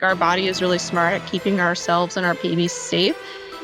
Our body is really smart at keeping ourselves and our babies safe.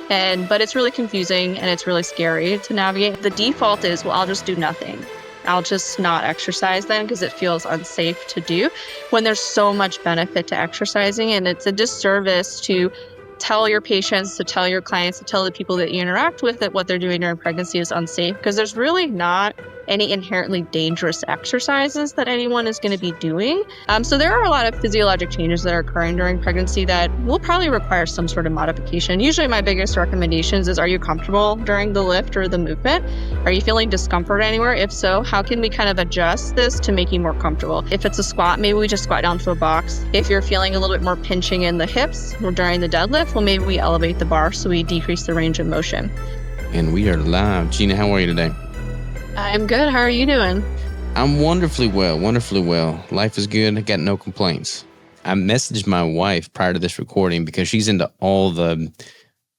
But it's really confusing and it's really scary to navigate. The default is, well, I'll just do nothing. I'll just not exercise then because it feels unsafe to do, when there's so much benefit to exercising. And it's a disservice to tell your patients, to tell your clients, to tell the people that you interact with that what they're doing during pregnancy is unsafe, because there's really not any inherently dangerous exercises that anyone is going to be doing. So there are a lot of physiologic changes that are occurring during pregnancy that will probably require some sort of modification. Usually my biggest recommendations is, are you comfortable during the lift or the movement? Are you feeling discomfort anywhere? If so, how can we kind of adjust this to make you more comfortable? If it's a squat, maybe we just squat down to a box. If you're feeling a little bit more pinching in the hips or during the deadlift, well, maybe we elevate the bar so we decrease the range of motion. And we are live. Gina, how are you today? I'm good. How are you doing? I'm wonderfully well. Life is good. I got no complaints. I messaged my wife prior to this recording because she's into all the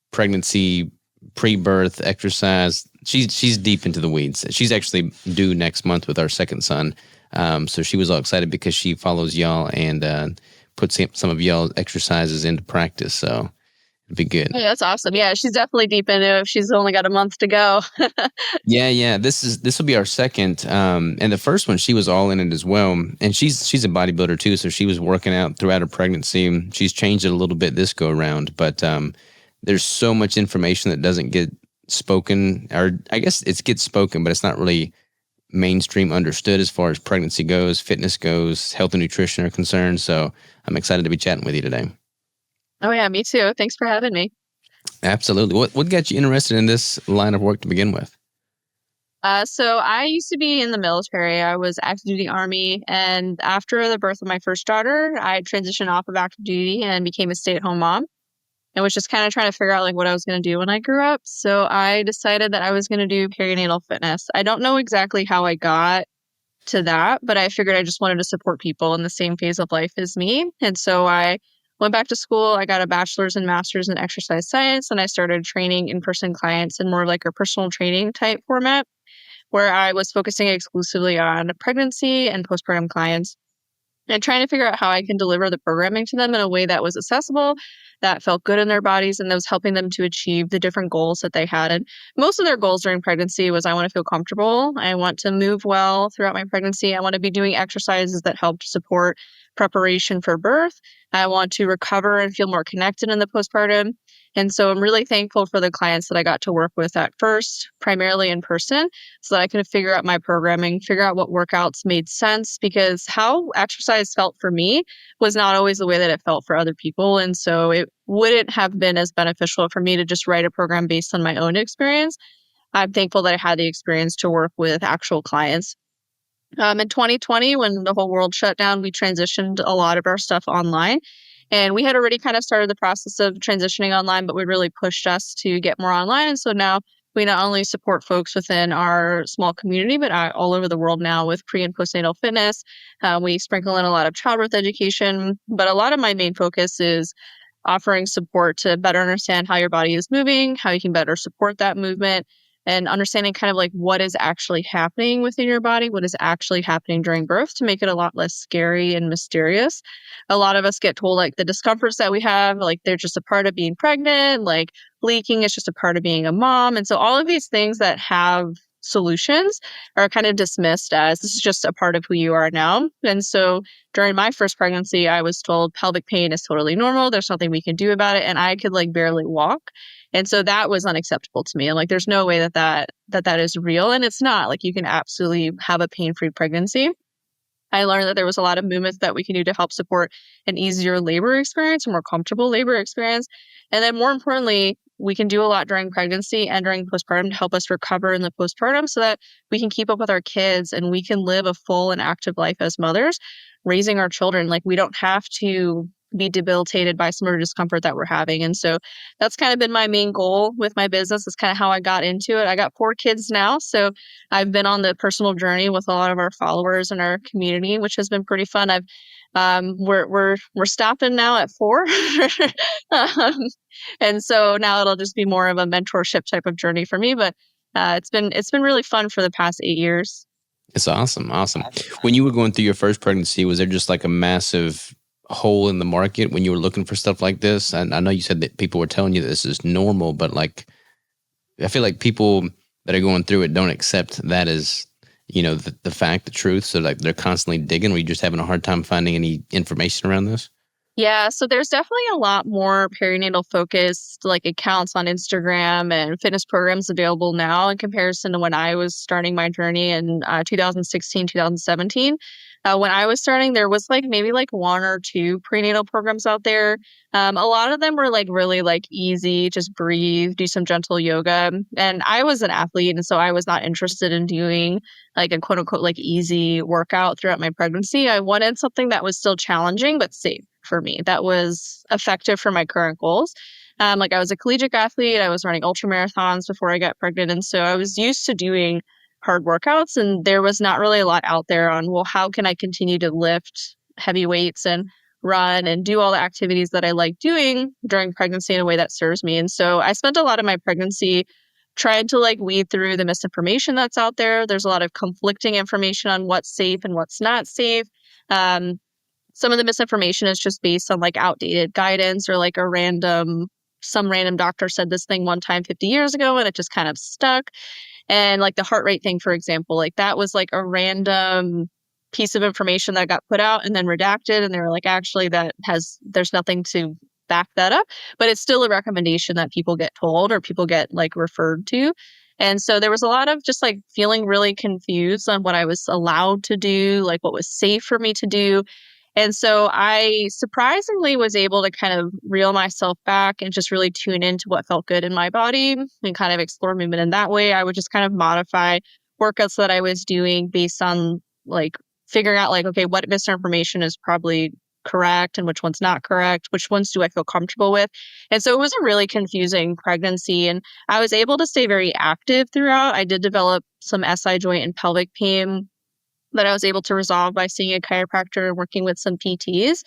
pregnancy, pre-birth exercise. She's deep into the weeds. She's actually due next month with our second son. So she was all excited because she follows y'all and puts some of y'all's exercises into practice. So it'd be good. Yeah, that's awesome. Yeah, she's definitely deep into it. She's only got a month to go. Yeah. This will be our second. And the first one, she was all in it as well. And she's a bodybuilder too, so she was working out throughout her pregnancy. She's changed it a little bit this go around, but there's so much information that doesn't get spoken, or I guess it gets spoken, but it's not really mainstream understood as far as pregnancy goes, fitness goes, health and nutrition are concerned. So I'm excited to be chatting with you today. Oh yeah, me too. Thanks for having me. Absolutely. What got you interested in this line of work to begin with? So I used to be in the military. I was active duty Army, and after the birth of my first daughter, I transitioned off of active duty and became a stay-at-home mom, and was just kind of trying to figure out like what I was going to do when I grew up. So I decided that I was going to do perinatal fitness. I don't know exactly how I got to that, but I figured I just wanted to support people in the same phase of life as me. And so I went back to school. I got a bachelor's and master's in exercise science, and I started training in-person clients in more like a personal training type format, where I was focusing exclusively on pregnancy and postpartum clients and trying to figure out how I can deliver the programming to them in a way that was accessible, that felt good in their bodies, and that was helping them to achieve the different goals that they had. And most of their goals during pregnancy was, I want to feel comfortable. I want to move well throughout my pregnancy. I want to be doing exercises that help support preparation for birth. I want to recover and feel more connected in the postpartum. And so I'm really thankful for the clients that I got to work with at first, primarily in person, so that I could figure out my programming, figure out what workouts made sense, because how exercise felt for me was not always the way that it felt for other people. And so it wouldn't have been as beneficial for me to just write a program based on my own experience. I'm thankful that I had the experience to work with actual clients. In 2020, when the whole world shut down, we transitioned a lot of our stuff online. And we had already kind of started the process of transitioning online, but what really pushed us to get more online. And so now we not only support folks within our small community, but all over the world now with pre and postnatal fitness. We sprinkle in a lot of childbirth education, but a lot of my main focus is offering support to better understand how your body is moving, how you can better support that movement, and understanding kind of like what is actually happening within your body, what is actually happening during birth, to make it a lot less scary and mysterious. A lot of us get told like the discomforts that we have, like they're just a part of being pregnant, like leaking is just a part of being a mom. And so all of these things that have solutions are kind of dismissed as, this is just a part of who you are now. And so during my first pregnancy, I was told pelvic pain is totally normal. There's nothing we can do about it. And I could like barely walk. And so that was unacceptable to me. And like, there's no way that is real. And it's not. Like, you can absolutely have a pain-free pregnancy. I learned that there was a lot of movements that we can do to help support an easier labor experience, a more comfortable labor experience. And then more importantly, we can do a lot during pregnancy and during postpartum to help us recover in the postpartum so that we can keep up with our kids and we can live a full and active life as mothers, raising our children. Like, we don't have to be debilitated by some of the discomfort that we're having. And so that's kind of been my main goal with my business. That's kind of how I got into it. I got 4 kids now, so I've been on the personal journey with a lot of our followers and our community, which has been pretty fun. We're stopping now at 4. And so now it'll just be more of a mentorship type of journey for me. But it's been really fun for the past 8 years. It's awesome. When you were going through your first pregnancy, was there just like a massive hole in the market when you were looking for stuff like this? And I know you said that people were telling you that this is normal, but like, I feel like people that are going through it don't accept that as, the fact, the truth. So like they're constantly digging. Were you just having a hard time finding any information around this? Yeah, so there's definitely a lot more perinatal focused like accounts on Instagram and fitness programs available now in comparison to when I was starting my journey in 2016, 2017. When I was starting, there was like maybe like one or two prenatal programs out there. A lot of them were like really like easy, just breathe, do some gentle yoga. And I was an athlete, and so I was not interested in doing like a quote unquote like easy workout throughout my pregnancy. I wanted something that was still challenging but safe for me, that was effective for my current goals. Like I was a collegiate athlete, I was running ultra marathons before I got pregnant. And so I was used to doing hard workouts, and there was not really a lot out there on, well, how can I continue to lift heavy weights and run and do all the activities that I like doing during pregnancy in a way that serves me. And so I spent a lot of my pregnancy trying to like weed through the misinformation that's out there. There's a lot of conflicting information on what's safe and what's not safe. Um, some of the misinformation is just based on like outdated guidance or like some random doctor said this thing one time 50 years ago and it just kind of stuck. And like the heart rate thing, for example, like that was like a random piece of information that got put out and then redacted. And they were like, actually, there's nothing to back that up, but it's still a recommendation that people get told or people get like referred to. And so there was a lot of just like feeling really confused on what I was allowed to do, like what was safe for me to do. And so I surprisingly was able to kind of reel myself back and just really tune into what felt good in my body and kind of explore movement in that way. I would just kind of modify workouts that I was doing based on like figuring out like, okay, what misinformation is probably correct and which one's not correct, which ones do I feel comfortable with. And so it was a really confusing pregnancy, and I was able to stay very active throughout. I did develop some SI joint and pelvic pain that I was able to resolve by seeing a chiropractor and working with some PTs.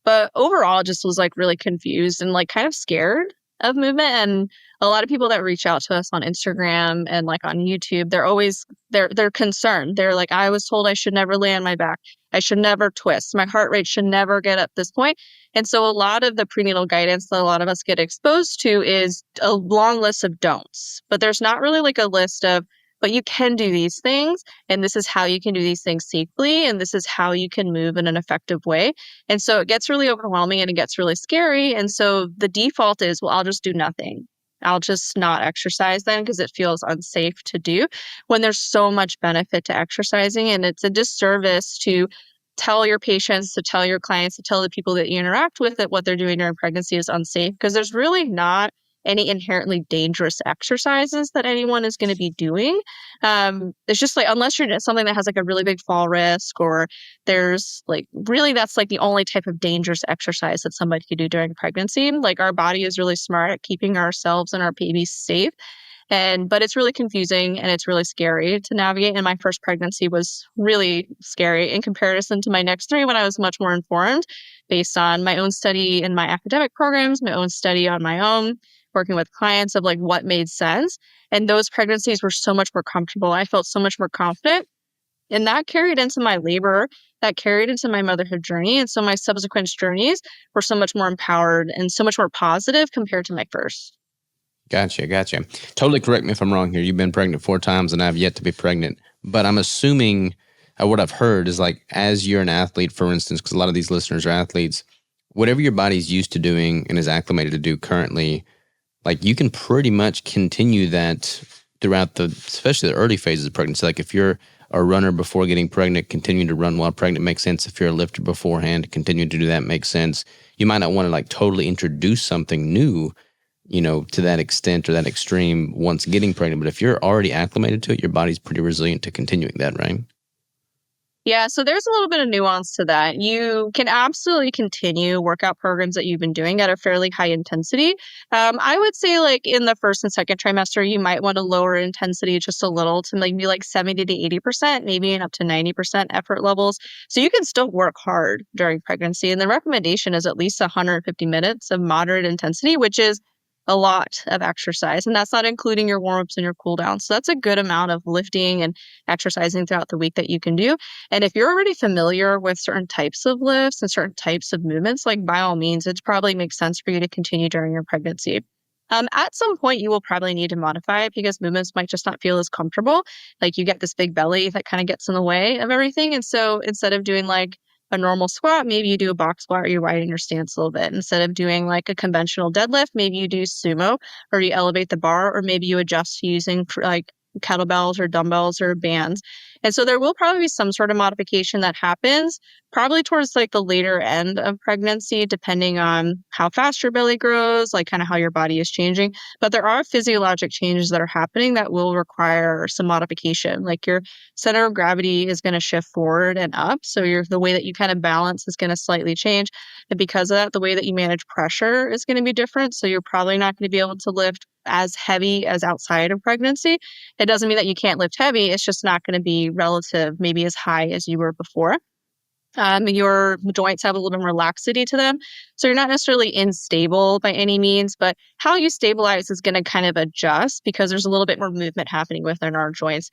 But overall, just was like really confused and like kind of scared of movement. And a lot of people that reach out to us on Instagram and like on YouTube, they're concerned. They're like, I was told I should never lay on my back. I should never twist. My heart rate should never get up this point. And so a lot of the prenatal guidance that a lot of us get exposed to is a long list of don'ts, but there's not really like a list of, but you can do these things, and this is how you can do these things safely, and this is how you can move in an effective way. And so it gets really overwhelming and it gets really scary. And so the default is, well, I'll just do nothing. I'll just not exercise then because it feels unsafe to do, when there's so much benefit to exercising. And it's a disservice to tell your patients, to tell your clients, to tell the people that you interact with that what they're doing during pregnancy is unsafe, because there's really not any inherently dangerous exercises that anyone is going to be doing. It's just like, unless you're something that has like a really big fall risk, or there's like really that's like the only type of dangerous exercise that somebody could do during pregnancy. Like our body is really smart at keeping ourselves and our babies safe. But it's really confusing and it's really scary to navigate. And my first pregnancy was really scary in comparison to my next three, when I was much more informed based on my own study in my academic programs, my own study on my own, working with clients of like what made sense. And those pregnancies were so much more comfortable. I felt so much more confident. And that carried into my labor, that carried into my motherhood journey. And so my subsequent journeys were so much more empowered and so much more positive compared to my first. Gotcha, gotcha. Totally correct me if I'm wrong here. You've been pregnant 4 times and I've yet to be pregnant. But I'm assuming what I've heard is like, as you're an athlete, for instance, because a lot of these listeners are athletes, whatever your body's used to doing and is acclimated to do currently, like you can pretty much continue that throughout especially the early phases of pregnancy. Like if you're a runner before getting pregnant, continuing to run while pregnant makes sense. If you're a lifter beforehand, continuing to do that makes sense. You might not want to like totally introduce something new, to that extent or that extreme once getting pregnant. But if you're already acclimated to it, your body's pretty resilient to continuing that, right? Yeah, so there's a little bit of nuance to that. You can absolutely continue workout programs that you've been doing at a fairly high intensity. I would say like in the first and second trimester, you might want to lower intensity just a little to maybe like 70 to 80%, maybe up to 90% effort levels. So you can still work hard during pregnancy. And the recommendation is at least 150 minutes of moderate intensity, which is a lot of exercise. And that's not including your warm-ups and your cool downs. So that's a good amount of lifting and exercising throughout the week that you can do. And if you're already familiar with certain types of lifts and certain types of movements, like by all means, it probably makes sense for you to continue during your pregnancy. At some point, you will probably need to modify it because movements might just not feel as comfortable. Like you get this big belly that kind of gets in the way of everything. And so instead of doing like a normal squat, maybe you do a box squat or you widen your stance a little bit. Instead of doing like a conventional deadlift, maybe you do sumo or you elevate the bar, or maybe you adjust to using like kettlebells or dumbbells or bands. And so there will probably be some sort of modification that happens probably towards like the later end of pregnancy, depending on how fast your belly grows, like kind of how your body is changing. But there are physiologic changes that are happening that will require some modification. Like your center of gravity is going to shift forward and up. So the way that you kind of balance is going to slightly change. And because of that, the way that you manage pressure is going to be different. So you're probably not going to be able to lift as heavy as outside of pregnancy. It doesn't mean that you can't lift heavy. It's just not going to be relative, maybe as high as you were before. Your joints have a little bit more laxity to them. So you're not necessarily unstable by any means, but how you stabilize is going to kind of adjust because there's a little bit more movement happening within our joints.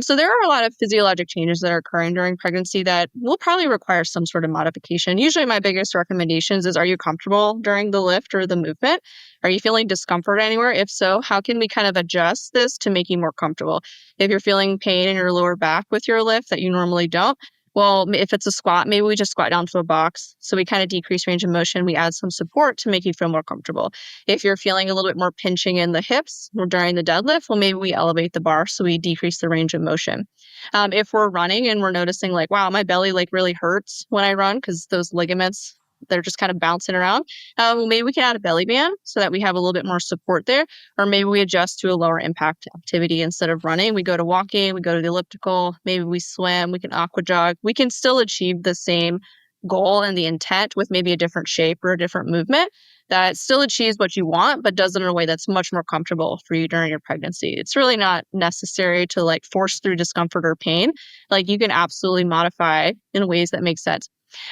So there are a lot of physiologic changes that are occurring during pregnancy that will probably require some sort of modification. Usually my biggest recommendations is, are you comfortable during the lift or the movement? Are you feeling discomfort anywhere? If so, how can we kind of adjust this to make you more comfortable? If you're feeling pain in your lower back with your lift that you normally don't, well, if it's a squat, maybe we just squat down to a box. So we kind of decrease range of motion. We add some support to make you feel more comfortable. If you're feeling a little bit more pinching in the hips during the deadlift, well, maybe we elevate the bar so we decrease the range of motion. If we're running and we're noticing like, wow, my belly like really hurts when I run because those ligaments, they're just kind of bouncing around. Well, maybe we can add a belly band so that we have a little bit more support there. Or maybe we adjust to a lower impact activity. Instead of running, we go to walking, we go to the elliptical, maybe we swim, we can aqua jog. We can still achieve the same goal and the intent with maybe a different shape or a different movement that still achieves what you want, but does it in a way that's much more comfortable for you during your pregnancy. It's really not necessary to like force through discomfort or pain. Like you can absolutely modify in ways that make sense.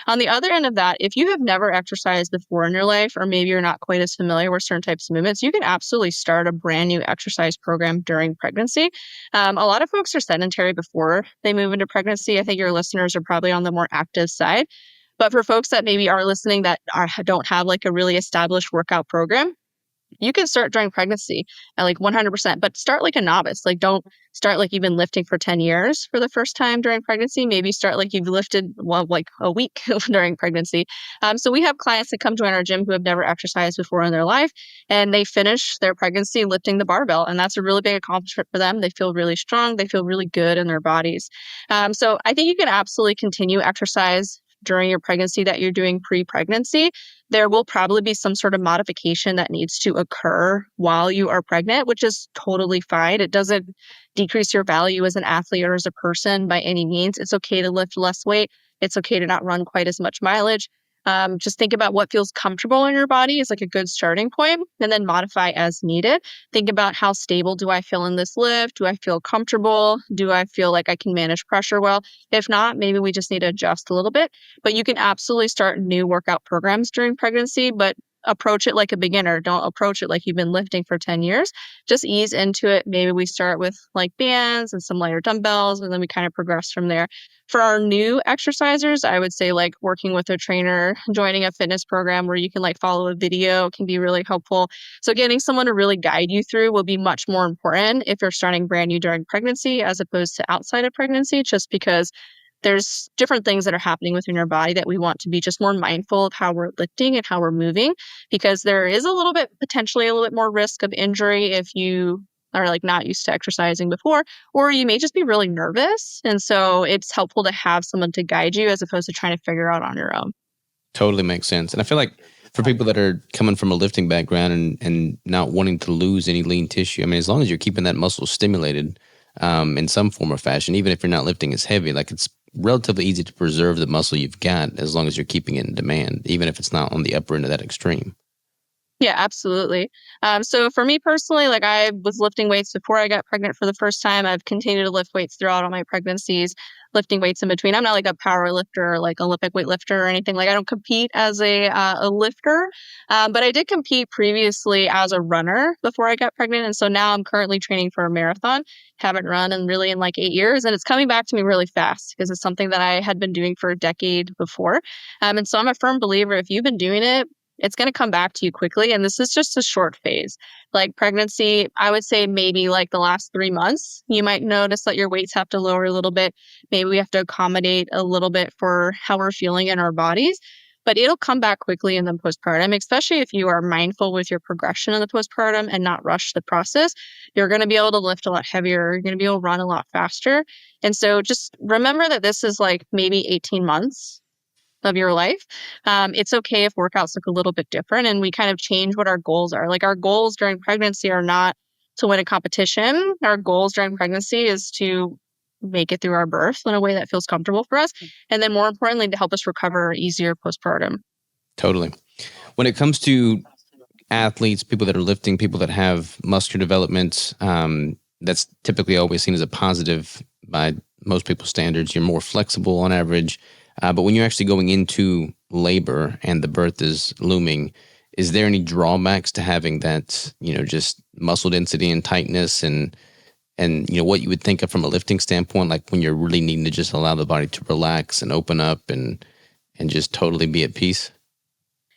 On the other end of that, if you have never exercised before in your life, or maybe you're not quite as familiar with certain types of movements, you can absolutely start a brand new exercise program during pregnancy. A lot of folks are sedentary before they move into pregnancy. I think your listeners are probably on the more active side. But for folks that maybe are listening that don't have like a really established workout program, you can start during pregnancy at like 100%, but start like a novice. Like don't start like you've been lifting for 10 years for the first time during pregnancy. Maybe start like you've lifted like a week during pregnancy. So we have clients that come join our gym who have never exercised before in their life, and they finish their pregnancy lifting the barbell. And that's a really big accomplishment for them. They feel really strong. They feel really good in their bodies. So I think you can absolutely continue exercise during your pregnancy that you're doing pre-pregnancy. There will probably be some sort of modification that needs to occur while you are pregnant, which is totally fine. It doesn't decrease your value as an athlete or as a person by any means. It's okay to lift less weight. It's okay to not run quite as much mileage. Just think about what feels comfortable in your body is like a good starting point, and then modify as needed. Think about how stable do I feel in this lift? Do I feel comfortable? Do I feel like I can manage pressure well? If not, maybe we just need to adjust a little bit. But you can absolutely start new workout programs during pregnancy, but approach it like a beginner. Don't approach it like you've been lifting for 10 years. Just ease into it. Maybe we start with like bands and some lighter dumbbells, and then we kind of progress from there. For our new exercisers, I would say like working with a trainer, joining a fitness program where you can like follow a video can be really helpful. So getting someone to really guide you through will be much more important if you're starting brand new during pregnancy as opposed to outside of pregnancy, just because there's different things that are happening within your body that we want to be just more mindful of how we're lifting and how we're moving, because there is a little bit, potentially a little bit more risk of injury if you are like not used to exercising before, or you may just be really nervous. And so it's helpful to have someone to guide you as opposed to trying to figure out on your own. Totally makes sense. And I feel like for people that are coming from a lifting background and not wanting to lose any lean tissue, I mean, as long as you're keeping that muscle stimulated in some form or fashion, even if you're not lifting as heavy, like it's relatively easy to preserve the muscle you've got as long as you're keeping it in demand, even if it's not on the upper end of that extreme. Yeah, absolutely. So for me personally, like I was lifting weights before I got pregnant for the first time. I've continued to lift weights throughout all my pregnancies, lifting weights in between. I'm not like a power lifter or like Olympic weightlifter or anything. Like I don't compete as a lifter, but I did compete previously as a runner before I got pregnant, and so now I'm currently training for a marathon. Haven't run in really in like 8 years, and it's coming back to me really fast because it's something that I had been doing for a decade before. And so I'm a firm believer if you've been doing it, it's going to come back to you quickly. And this is just a short phase. Like pregnancy, I would say maybe like the last 3 months, you might notice that your weights have to lower a little bit. Maybe we have to accommodate a little bit for how we're feeling in our bodies, but it'll come back quickly in the postpartum, especially if you are mindful with your progression in the postpartum and not rush the process. You're going to be able to lift a lot heavier. You're going to be able to run a lot faster. And so just remember that this is like maybe 18 months of your life. It's okay if workouts look a little bit different and we kind of change what our goals are. Like our goals during pregnancy are not to win a competition. Our goals during pregnancy is to make it through our birth in a way that feels comfortable for us. And then more importantly, to help us recover easier postpartum. Totally. When it comes to athletes, people that are lifting, people that have muscular development, that's typically always seen as a positive by most people's standards. You're more flexible on average. But when you're actually going into labor and the birth is looming, is there any drawbacks to having that, just muscle density and tightness and what you would think of from a lifting standpoint, like when you're really needing to just allow the body to relax and open up and just totally be at peace?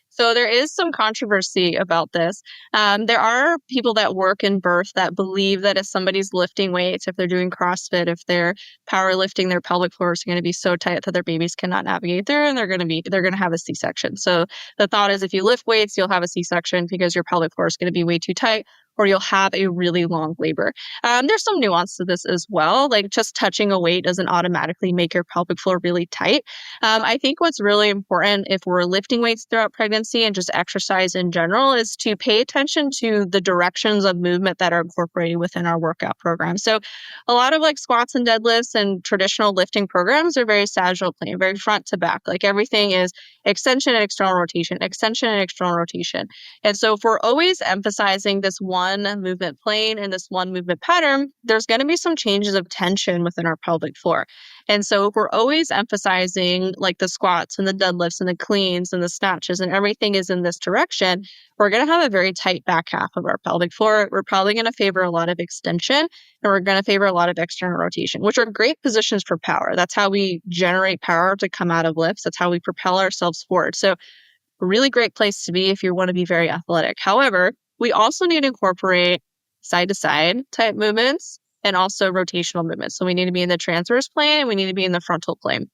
So there is some controversy about this. There are people that work in birth that believe that if somebody's lifting weights, if they're doing CrossFit, if they're powerlifting, their pelvic floors are going to be so tight that their babies cannot navigate there, and they're going to have a C-section. So the thought is, if you lift weights, you'll have a C-section because your pelvic floor is going to be way too tight, or you'll have a really long labor. There's some nuance to this as well. Like just touching a weight doesn't automatically make your pelvic floor really tight. I think what's really important if we're lifting weights throughout pregnancy and just exercise in general is to pay attention to the directions of movement that are incorporated within our workout program. So a lot of like squats and deadlifts and traditional lifting programs are very sagittal plane, very front to back. Like everything is extension and external rotation, extension and external rotation. And so if we're always emphasizing this one movement plane and this one movement pattern, there's going to be some changes of tension within our pelvic floor. And so if we're always emphasizing like the squats and the deadlifts and the cleans and the snatches and everything is in this direction, we're going to have a very tight back half of our pelvic floor. We're probably going to favor a lot of extension and we're going to favor a lot of external rotation, which are great positions for power. That's how we generate power to come out of lifts. That's how we propel ourselves forward. So a really great place to be if you want to be very athletic. However, we also need to incorporate side to side type movements and also rotational movements. So we need to be in the transverse plane and we need to be in the frontal plane.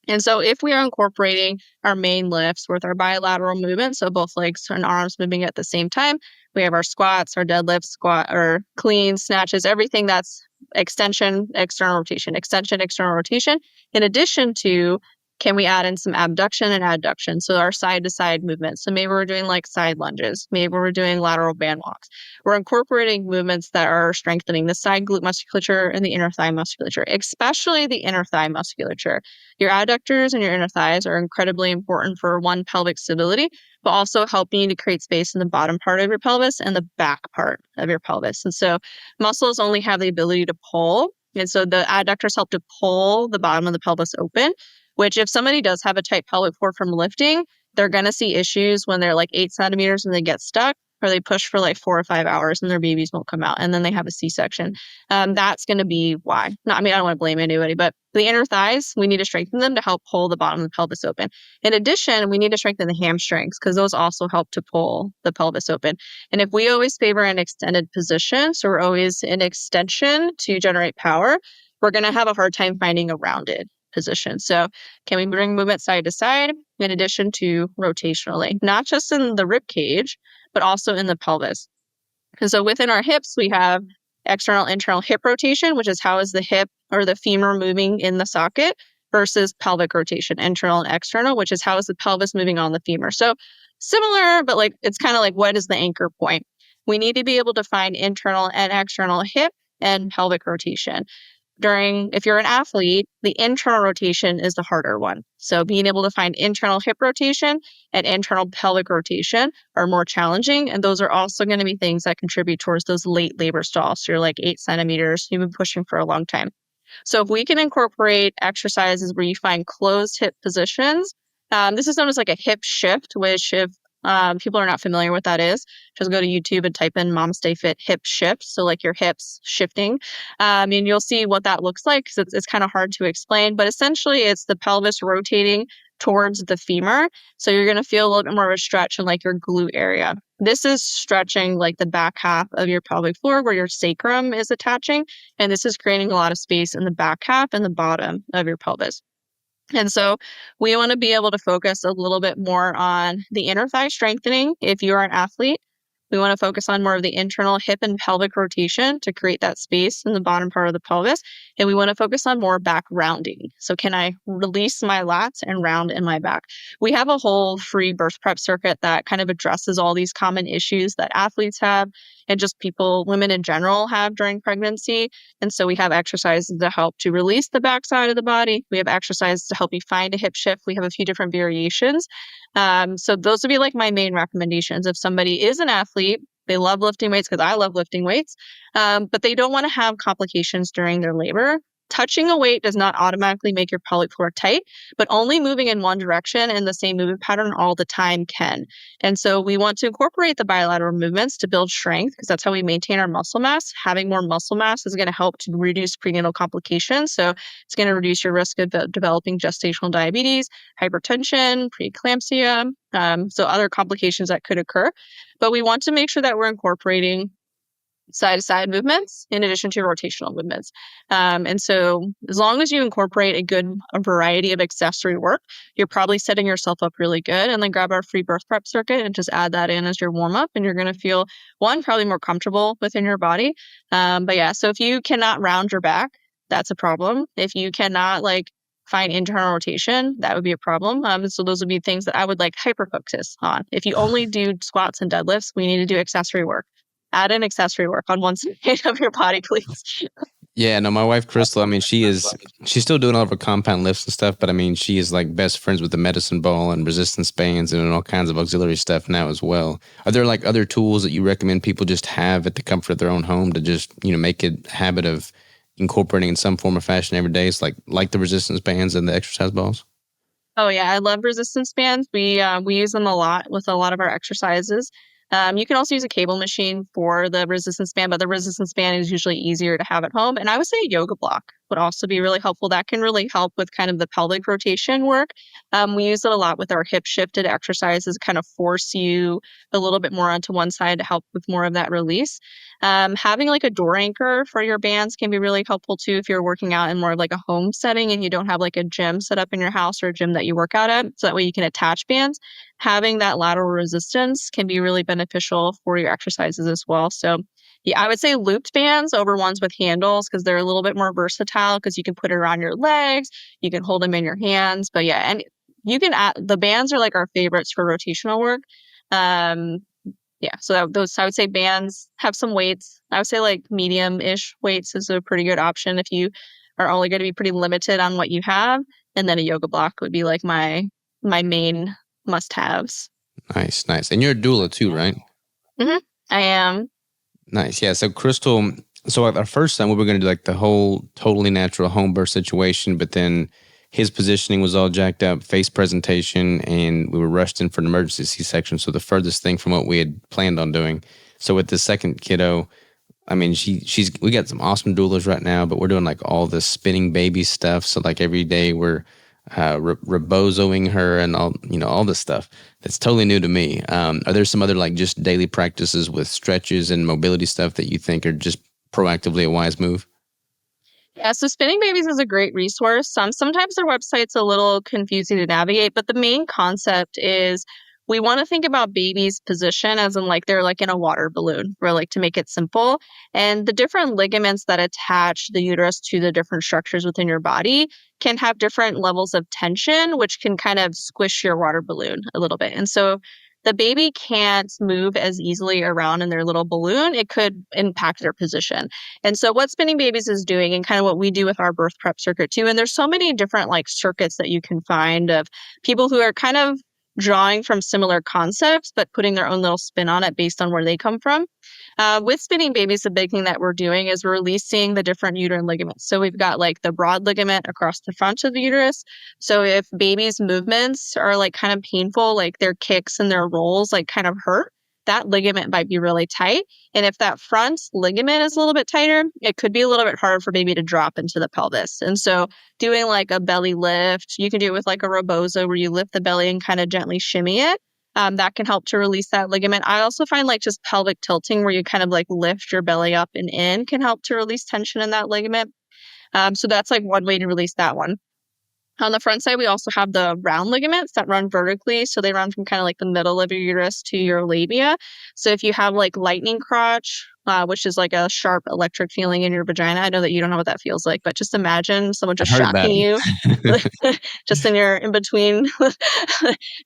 And so if we are incorporating our main lifts with our bilateral movement, so both legs and arms moving at the same time, we have our squats, our deadlifts, squat or clean, snatches, everything that's extension, external rotation, extension, external rotation, in addition to can we add in some abduction and adduction? So our side to side movement. So maybe we're doing like side lunges. Maybe we're doing lateral band walks. We're incorporating movements that are strengthening the side glute musculature and the inner thigh musculature, especially the inner thigh musculature. Your adductors and your inner thighs are incredibly important for one, pelvic stability, but also helping you to create space in the bottom part of your pelvis and the back part of your pelvis. And so muscles only have the ability to pull. And so the adductors help to pull the bottom of the pelvis open, which if somebody does have a tight pelvic floor from lifting, they're going to see issues when they're like 8 centimeters and they get stuck, or they push for like 4 or 5 hours and their babies won't come out and then they have a C-section. That's going to be why. I don't want to blame anybody, but the inner thighs, we need to strengthen them to help pull the bottom of the pelvis open. In addition, we need to strengthen the hamstrings because those also help to pull the pelvis open. And if we always favor an extended position, so we're always in extension to generate power, we're going to have a hard time finding a rounded position. So can we bring movement side to side in addition to rotationally, not just in the rib cage, but also in the pelvis? And so within our hips, we have external, internal hip rotation, which is how is the hip or the femur moving in the socket, versus pelvic rotation, internal and external, which is how is the pelvis moving on the femur. So similar, but like it's kind of like what is the anchor point? We need to be able to find internal and external hip and pelvic rotation. if you're an athlete, the internal rotation is the harder one. So being able to find internal hip rotation and internal pelvic rotation are more challenging. And those are also going to be things that contribute towards those late labor stalls. So you're like 8 centimeters, you've been pushing for a long time. So if we can incorporate exercises where you find closed hip positions, this is known as like a hip shift, which if people are not familiar with that is, just go to YouTube and type in Mom Stay Fit hip shift. So like your hips shifting. And you'll see what that looks like because it's kind of hard to explain. But essentially it's the pelvis rotating towards the femur. So you're going to feel a little bit more of a stretch in like your glute area. This is stretching like the back half of your pelvic floor where your sacrum is attaching. And this is creating a lot of space in the back half and the bottom of your pelvis. And so we want to be able to focus a little bit more on the inner thigh strengthening if you're an athlete. We want to focus on more of the internal hip and pelvic rotation to create that space in the bottom part of the pelvis. And we want to focus on more back rounding. So can I release my lats and round in my back? We have a whole free birth prep circuit that kind of addresses all these common issues that athletes have and just women in general have during pregnancy. And so we have exercises to help to release the backside of the body. We have exercises to help you find a hip shift. We have a few different variations. So those would be like my main recommendations. If somebody is an athlete, they love lifting weights because I love lifting weights, but they don't want to have complications during their labor. Touching a weight does not automatically make your pelvic floor tight, but only moving in one direction in the same movement pattern all the time can. And so we want to incorporate the bilateral movements to build strength because that's how we maintain our muscle mass. Having more muscle mass is going to help to reduce prenatal complications. So it's going to reduce your risk of developing gestational diabetes, hypertension, preeclampsia, so other complications that could occur. But we want to make sure that we're incorporating side-to-side movements in addition to rotational movements. And so as long as you incorporate a variety of accessory work, you're probably setting yourself up really good. And then grab our free birth prep circuit and just add that in as your warm-up. And you're going to feel, one, probably more comfortable within your body. But yeah, so if you cannot round your back, that's a problem. If you cannot find internal rotation, that would be a problem. So those would be things that I would hyper focus on. If you only do squats and deadlifts, we need to do accessory work. Add in accessory work on one side of your body, please. Yeah, no, my wife Crystal, I mean, she's still doing all of her compound lifts and stuff, but I mean, she is like best friends with the medicine ball and resistance bands and all kinds of auxiliary stuff now as well. Are there other tools that you recommend people just have at the comfort of their own home to just, make it a habit of incorporating in some form or fashion every day? It's like the resistance bands and the exercise balls? Oh yeah, I love resistance bands. We use them a lot with a lot of our exercises. You can also use a cable machine for the resistance band, but the resistance band is usually easier to have at home. And I would say a yoga block would also be really helpful. That can really help with kind of the pelvic rotation work. We use it a lot with our hip shifted exercises, kind of force you a little bit more onto one side to help with more of that release. Having a door anchor for your bands can be really helpful too if you're working out in more of a home setting and you don't have a gym set up in your house or a gym that you work out at. So that way you can attach bands. Having that lateral resistance can be really beneficial for your exercises as well. So yeah, I would say looped bands over ones with handles because they're a little bit more versatile because you can put it around your legs, you can hold them in your hands. But yeah, and you can add, the bands are our favorites for rotational work. Yeah, so those, I would say bands, have some weights. I would say medium-ish weights is a pretty good option if you are only going to be pretty limited on what you have. And then a yoga block would be my main must-haves. Nice, nice. And you're a doula too, right? Mm-hmm. I am. Nice. Yeah. So Crystal, so our first son, we were going to do the whole totally natural home birth situation, but then his positioning was all jacked up, face presentation, and we were rushed in for an emergency C-section. So the furthest thing from what we had planned on doing. So with the second kiddo, I mean, we got some awesome doulas right now, but we're doing all this spinning baby stuff. So every day we're rebozoing her and all this stuff that's totally new to me. Are there some other just daily practices with stretches and mobility stuff that you think are just proactively a wise move? Yeah, so Spinning Babies is a great resource. Sometimes their website's a little confusing to navigate, but the main concept is we want to think about baby's position as in they're in a water balloon, or to make it simple. And the different ligaments that attach the uterus to the different structures within your body can have different levels of tension, which can kind of squish your water balloon a little bit. And so the baby can't move as easily around in their little balloon, it could impact their position. And so what Spinning Babies is doing, and kind of what we do with our birth prep circuit too, and there's so many different like circuits that you can find of people who are kind of drawing from similar concepts, but putting their own little spin on it based on where they come from. With Spinning Babies, the big thing that we're doing is we're releasing the different uterine ligaments. So we've got like the broad ligament across the front of the uterus. So if baby's movements are like kind of painful, like their kicks and their rolls like kind of hurt, that ligament might be really tight. And if that front ligament is a little bit tighter, it could be a little bit harder for baby to drop into the pelvis. And so doing like a belly lift, you can do it with like a rebozo where you lift the belly and kind of gently shimmy it. That can help to release that ligament. I also find like just pelvic tilting where you kind of like lift your belly up and in can help to release tension in that ligament. So that's like one way to release that one. On the front side, we also have the round ligaments that run vertically. So they run from kind of like the middle of your uterus to your labia. So if you have like lightning crotch, which is like a sharp electric feeling in your vagina, I know that you don't know what that feels like, but just imagine someone I've just heard about shocking you it. just in your in between.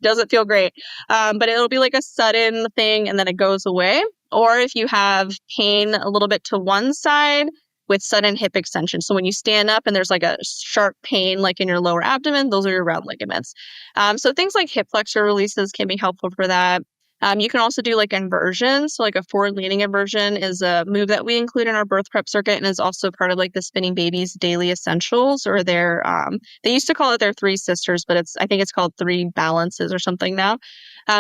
Doesn't feel great. But it'll be like a sudden thing and then it goes away. Or if you have pain a little bit to one side, with sudden hip extension. So when you stand up and there's like a sharp pain like in your lower abdomen, those are your round ligaments. So things like hip flexor releases can be helpful for that. You can also do like inversions. So like a forward leaning inversion is a move that we include in our birth prep circuit and is also part of like the Spinning Babies daily essentials or their they used to call it their three sisters, but I think it's called three balances or something now.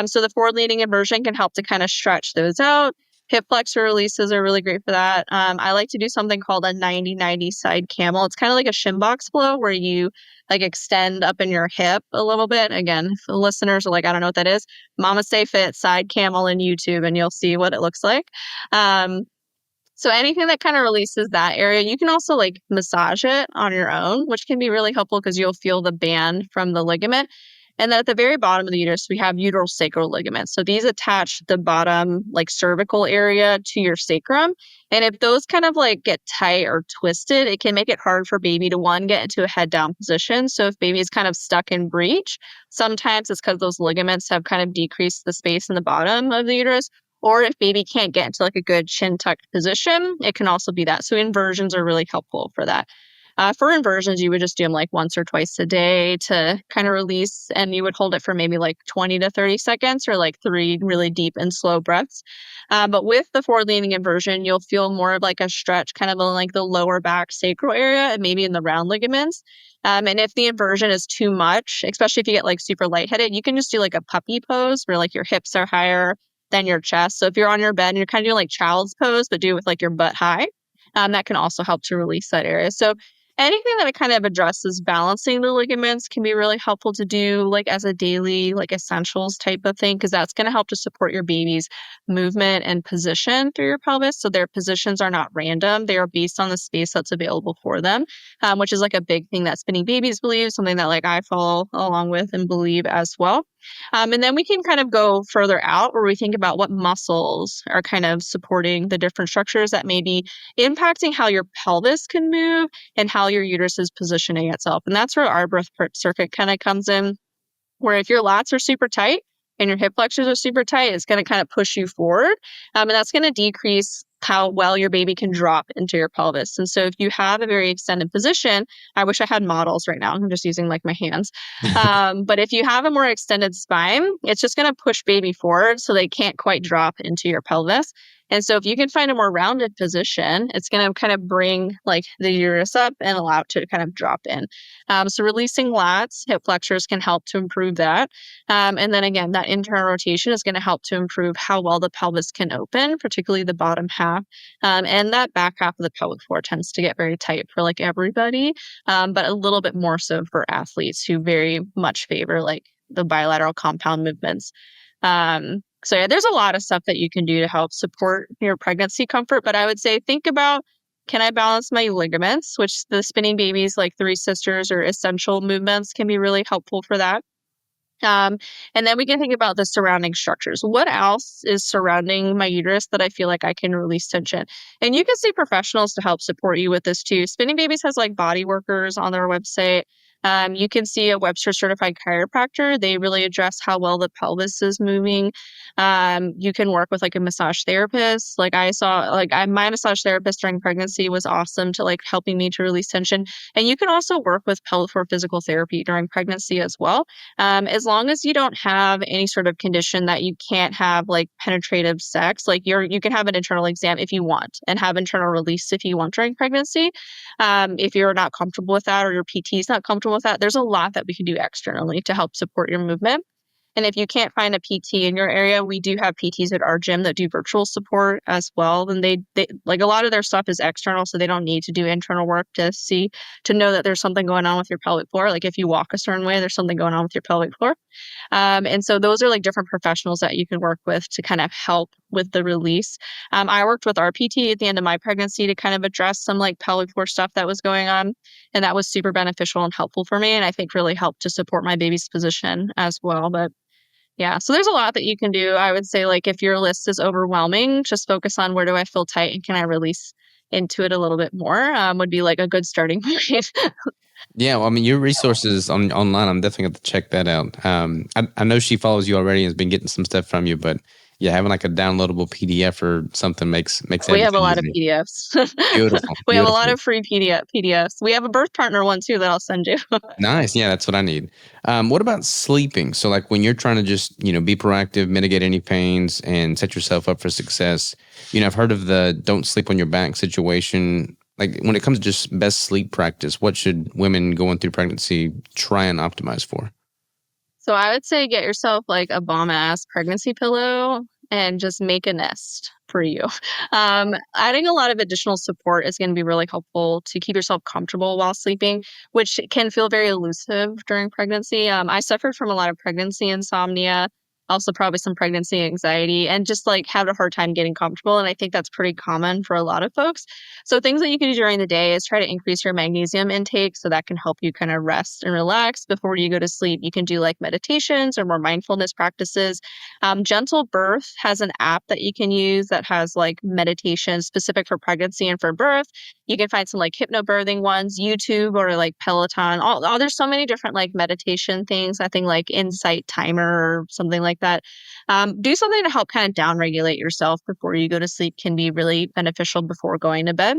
So the forward leaning inversion can help to kind of stretch those out. Hip flexor releases are really great for that. I like to do something called a 90-90 side camel. It's kind of like a shin box flow where you like extend up in your hip a little bit. Again, if the listeners are like, I don't know what that is, Mama Stay Fit side camel in YouTube and you'll see what it looks like. So anything that kind of releases that area, you can also like massage it on your own, which can be really helpful because you'll feel the band from the ligament. And then at the very bottom of the uterus, we have uteral sacral ligaments. So these attach the bottom, like cervical area to your sacrum. And if those kind of like get tight or twisted, it can make it hard for baby to one, get into a head down position. So if baby is kind of stuck in breech, sometimes it's because those ligaments have kind of decreased the space in the bottom of the uterus. Or if baby can't get into like a good chin tucked position, it can also be that. So inversions are really helpful for that. For inversions, you would just do them like once or twice a day to kind of release, and you would hold it for maybe like 20 to 30 seconds or like 3 really deep and slow breaths. But with the forward leaning inversion, you'll feel more of like a stretch kind of in like the lower back sacral area and maybe in the round ligaments. And if the inversion is too much, especially if you get like super lightheaded, you can just do like a puppy pose where like your hips are higher than your chest. So if you're on your bed and you're kind of doing like child's pose, but do it with like your butt high, that can also help to release that area. So anything that kind of addresses balancing the ligaments can be really helpful to do like as a daily like essentials type of thing because that's going to help to support your baby's movement and position through your pelvis. So their positions are not random. They are based on the space that's available for them, which is like a big thing that Spinning Babies believe, something that like I follow along with and believe as well. And then we can kind of go further out where we think about what muscles are kind of supporting the different structures that may be impacting how your pelvis can move and how your uterus is positioning itself. And that's where our birth circuit kind of comes in, where if your lats are super tight and your hip flexors are super tight, it's going to kind of push you forward. And that's going to decrease how well your baby can drop into your pelvis. And so if you have a very extended position, I wish I had models right now. I'm just using like my hands. But if you have a more extended spine, it's just going to push baby forward so they can't quite drop into your pelvis. And so if you can find a more rounded position, it's going to kind of bring like the uterus up and allow it to kind of drop in. So releasing lats, hip flexors can help to improve that. And then again, that internal rotation is going to help to improve how well the pelvis can open, particularly the bottom half. And that back half of the pelvic floor tends to get very tight for like everybody, but a little bit more so for athletes who very much favor like the bilateral compound movements. So yeah, there's a lot of stuff that you can do to help support your pregnancy comfort. But I would say think about, can I balance my ligaments, which the Spinning Babies like three sisters or essential movements can be really helpful for that. And then we can think about the surrounding structures. What else is surrounding my uterus that I feel like I can release tension? And you can see professionals to help support you with this too. Spinning Babies has like body workers on their website. You can see a Webster certified chiropractor. They really address how well the pelvis is moving. You can work with like a massage therapist. Like I saw, my massage therapist during pregnancy was awesome to like helping me to release tension. And you can also work with pelvic floor physical therapy during pregnancy as well. As long as you don't have any sort of condition that you can't have like penetrative sex, like you can have an internal exam if you want and have internal release if you want during pregnancy. If you're not comfortable with that or your PT is not comfortable with that, there's a lot that we can do externally to help support your movement. And if you can't find a PT in your area, we do have PTs at our gym that do virtual support as well. And they like a lot of their stuff is external, so they don't need to do internal work to know that there's something going on with your pelvic floor. Like if you walk a certain way, there's something going on with your pelvic floor. And so those are like different professionals that you can work with to kind of help with the release. I worked with our PT at the end of my pregnancy to kind of address some like pelvic floor stuff that was going on. And that was super beneficial and helpful for me. And I think really helped to support my baby's position as well. But yeah, so there's a lot that you can do. I would say like if your list is overwhelming, just focus on where do I feel tight and can I release into it a little bit more would be like a good starting point. Yeah, well, I mean, your resources online, I'm definitely going to check that out. I know she follows you already and has been getting some stuff from you, but yeah, having like a downloadable PDF or something makes We have a everything lot of easier. PDFs. Beautiful, We have a lot beautiful. of free PDFs. We have a birth partner one too that I'll send you. Nice. Yeah, that's what I need. What about sleeping? So, like when you're trying to just, be proactive, mitigate any pains, and set yourself up for success, I've heard of the don't sleep on your back situation. Like when it comes to just best sleep practice, what should women going through pregnancy try and optimize for? So I would say get yourself like a bomb ass pregnancy pillow and just make a nest for you. Adding a lot of additional support is going to be really helpful to keep yourself comfortable while sleeping, which can feel very elusive during pregnancy. I suffered from a lot of pregnancy insomnia, also probably some pregnancy anxiety, and just like had a hard time getting comfortable. And I think that's pretty common for a lot of folks. So things that you can do during the day is try to increase your magnesium intake so that can help you kind of rest and relax before you go to sleep. You can do like meditations or more mindfulness practices. Gentle Birth has an app that you can use that has like meditation specific for pregnancy and for birth. You can find some like hypnobirthing ones, YouTube or like Peloton. There's so many different like meditation things. I think like Insight Timer or something like that. Do something to help kind of down regulate yourself before you go to sleep can be really beneficial before going to bed.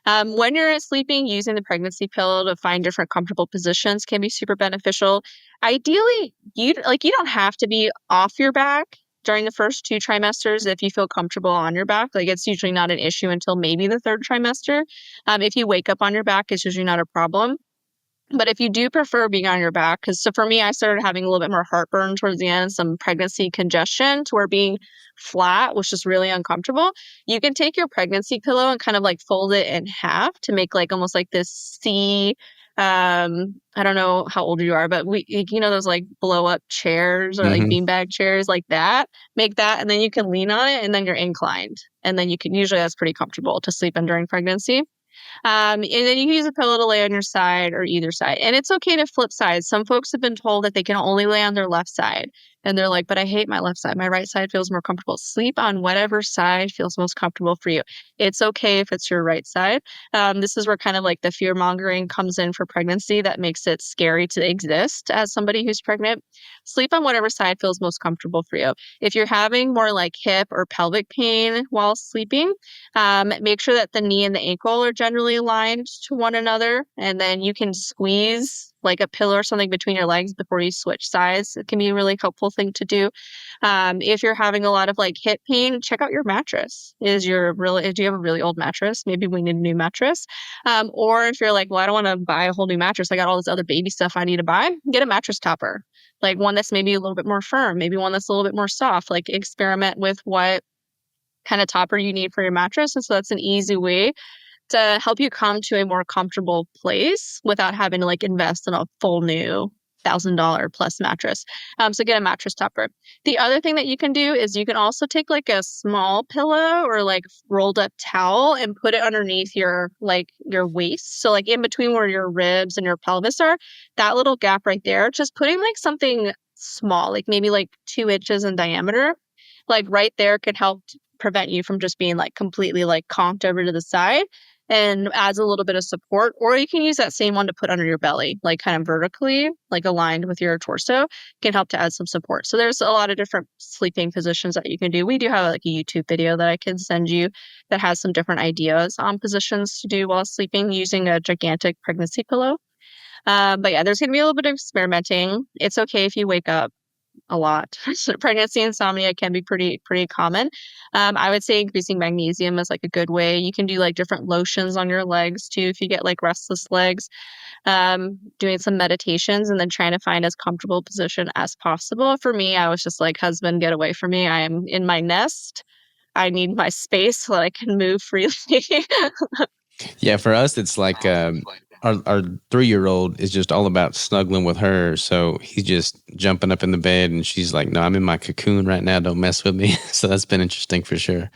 When you're sleeping, using the pregnancy pill to find different comfortable positions can be super beneficial. Ideally, you don't have to be off your back during the first 2 trimesters if you feel comfortable on your back. Like it's usually not an issue until maybe the 3rd trimester. If you wake up on your back, it's usually not a problem. But if you do prefer being on your back, because so for me, I started having a little bit more heartburn towards the end, some pregnancy congestion to where being flat was just really uncomfortable. You can take your pregnancy pillow and kind of like fold it in half to make like almost like this C. I don't know how old you are, but those like blow up chairs or like Hmm. beanbag chairs like that. Make that, and then you can lean on it, and then you're inclined, and then you can usually that's pretty comfortable to sleep in during pregnancy. And then you can use a pillow to lay on your side or either side. And it's okay to flip sides. Some folks have been told that they can only lay on their left side. And they're like, but I hate my left side. My right side feels more comfortable. Sleep on whatever side feels most comfortable for you. It's okay if it's your right side. This is where kind of like the fear mongering comes in for pregnancy that makes it scary to exist as somebody who's pregnant. Sleep on whatever side feels most comfortable for you. If you're having more like hip or pelvic pain while sleeping, make sure that the knee and the ankle are generally aligned to one another, and then you can squeeze like a pillow or something between your legs before you switch sides. It can be a really helpful thing to do. If you're having a lot of like hip pain, check out your mattress. Do you have a really old mattress? Maybe we need a new mattress. Or if you're like, well, I don't want to buy a whole new mattress. I got all this other baby stuff I need to buy. Get a mattress topper, like one that's maybe a little bit more firm, maybe one that's a little bit more soft. Like experiment with what kind of topper you need for your mattress. And so that's an easy way to help you come to a more comfortable place without having to like invest in a full new $1,000 plus mattress. So get a mattress topper. The other thing that you can do is you can also take like a small pillow or like rolled up towel and put it underneath your waist. So like in between where your ribs and your pelvis are, that little gap right there, just putting like something small, like maybe like 2 inches in diameter, like right there could help prevent you from just being like completely like conked over to the side. and adds a little bit of support. Or you can use that same one to put under your belly, like kind of vertically, like aligned with your torso, can help to add some support. So there's a lot of different sleeping positions that you can do. We do have like a YouTube video that I can send you that has some different ideas on positions to do while sleeping using a gigantic pregnancy pillow. But yeah, there's going to be a little bit of experimenting. It's okay if you wake up a lot. So pregnancy insomnia can be pretty common. I would say increasing magnesium is like a good way. You can do like different lotions on your legs too if you get like restless legs. Doing some meditations and then trying to find as comfortable a position as possible. For me, I was just like, husband, get away from me. I am in my nest. I need my space so that I can move freely. Yeah, for us, it's like our 3-year-old is just all about snuggling with her. So he's just jumping up in the bed, and she's like, "No, I'm in my cocoon right now. Don't mess with me." So that's been interesting for sure.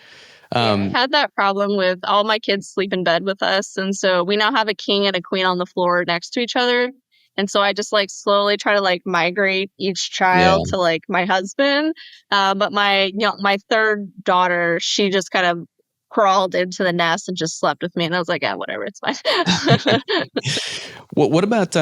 Yeah, I had that problem with all my kids sleep in bed with us. And so we now have a king and a queen on the floor next to each other. And so I just like slowly try to like migrate each Yeah. child to like my husband. But my third daughter, she just kind of crawled into the nest and just slept with me. And I was like, yeah, whatever, it's fine. What about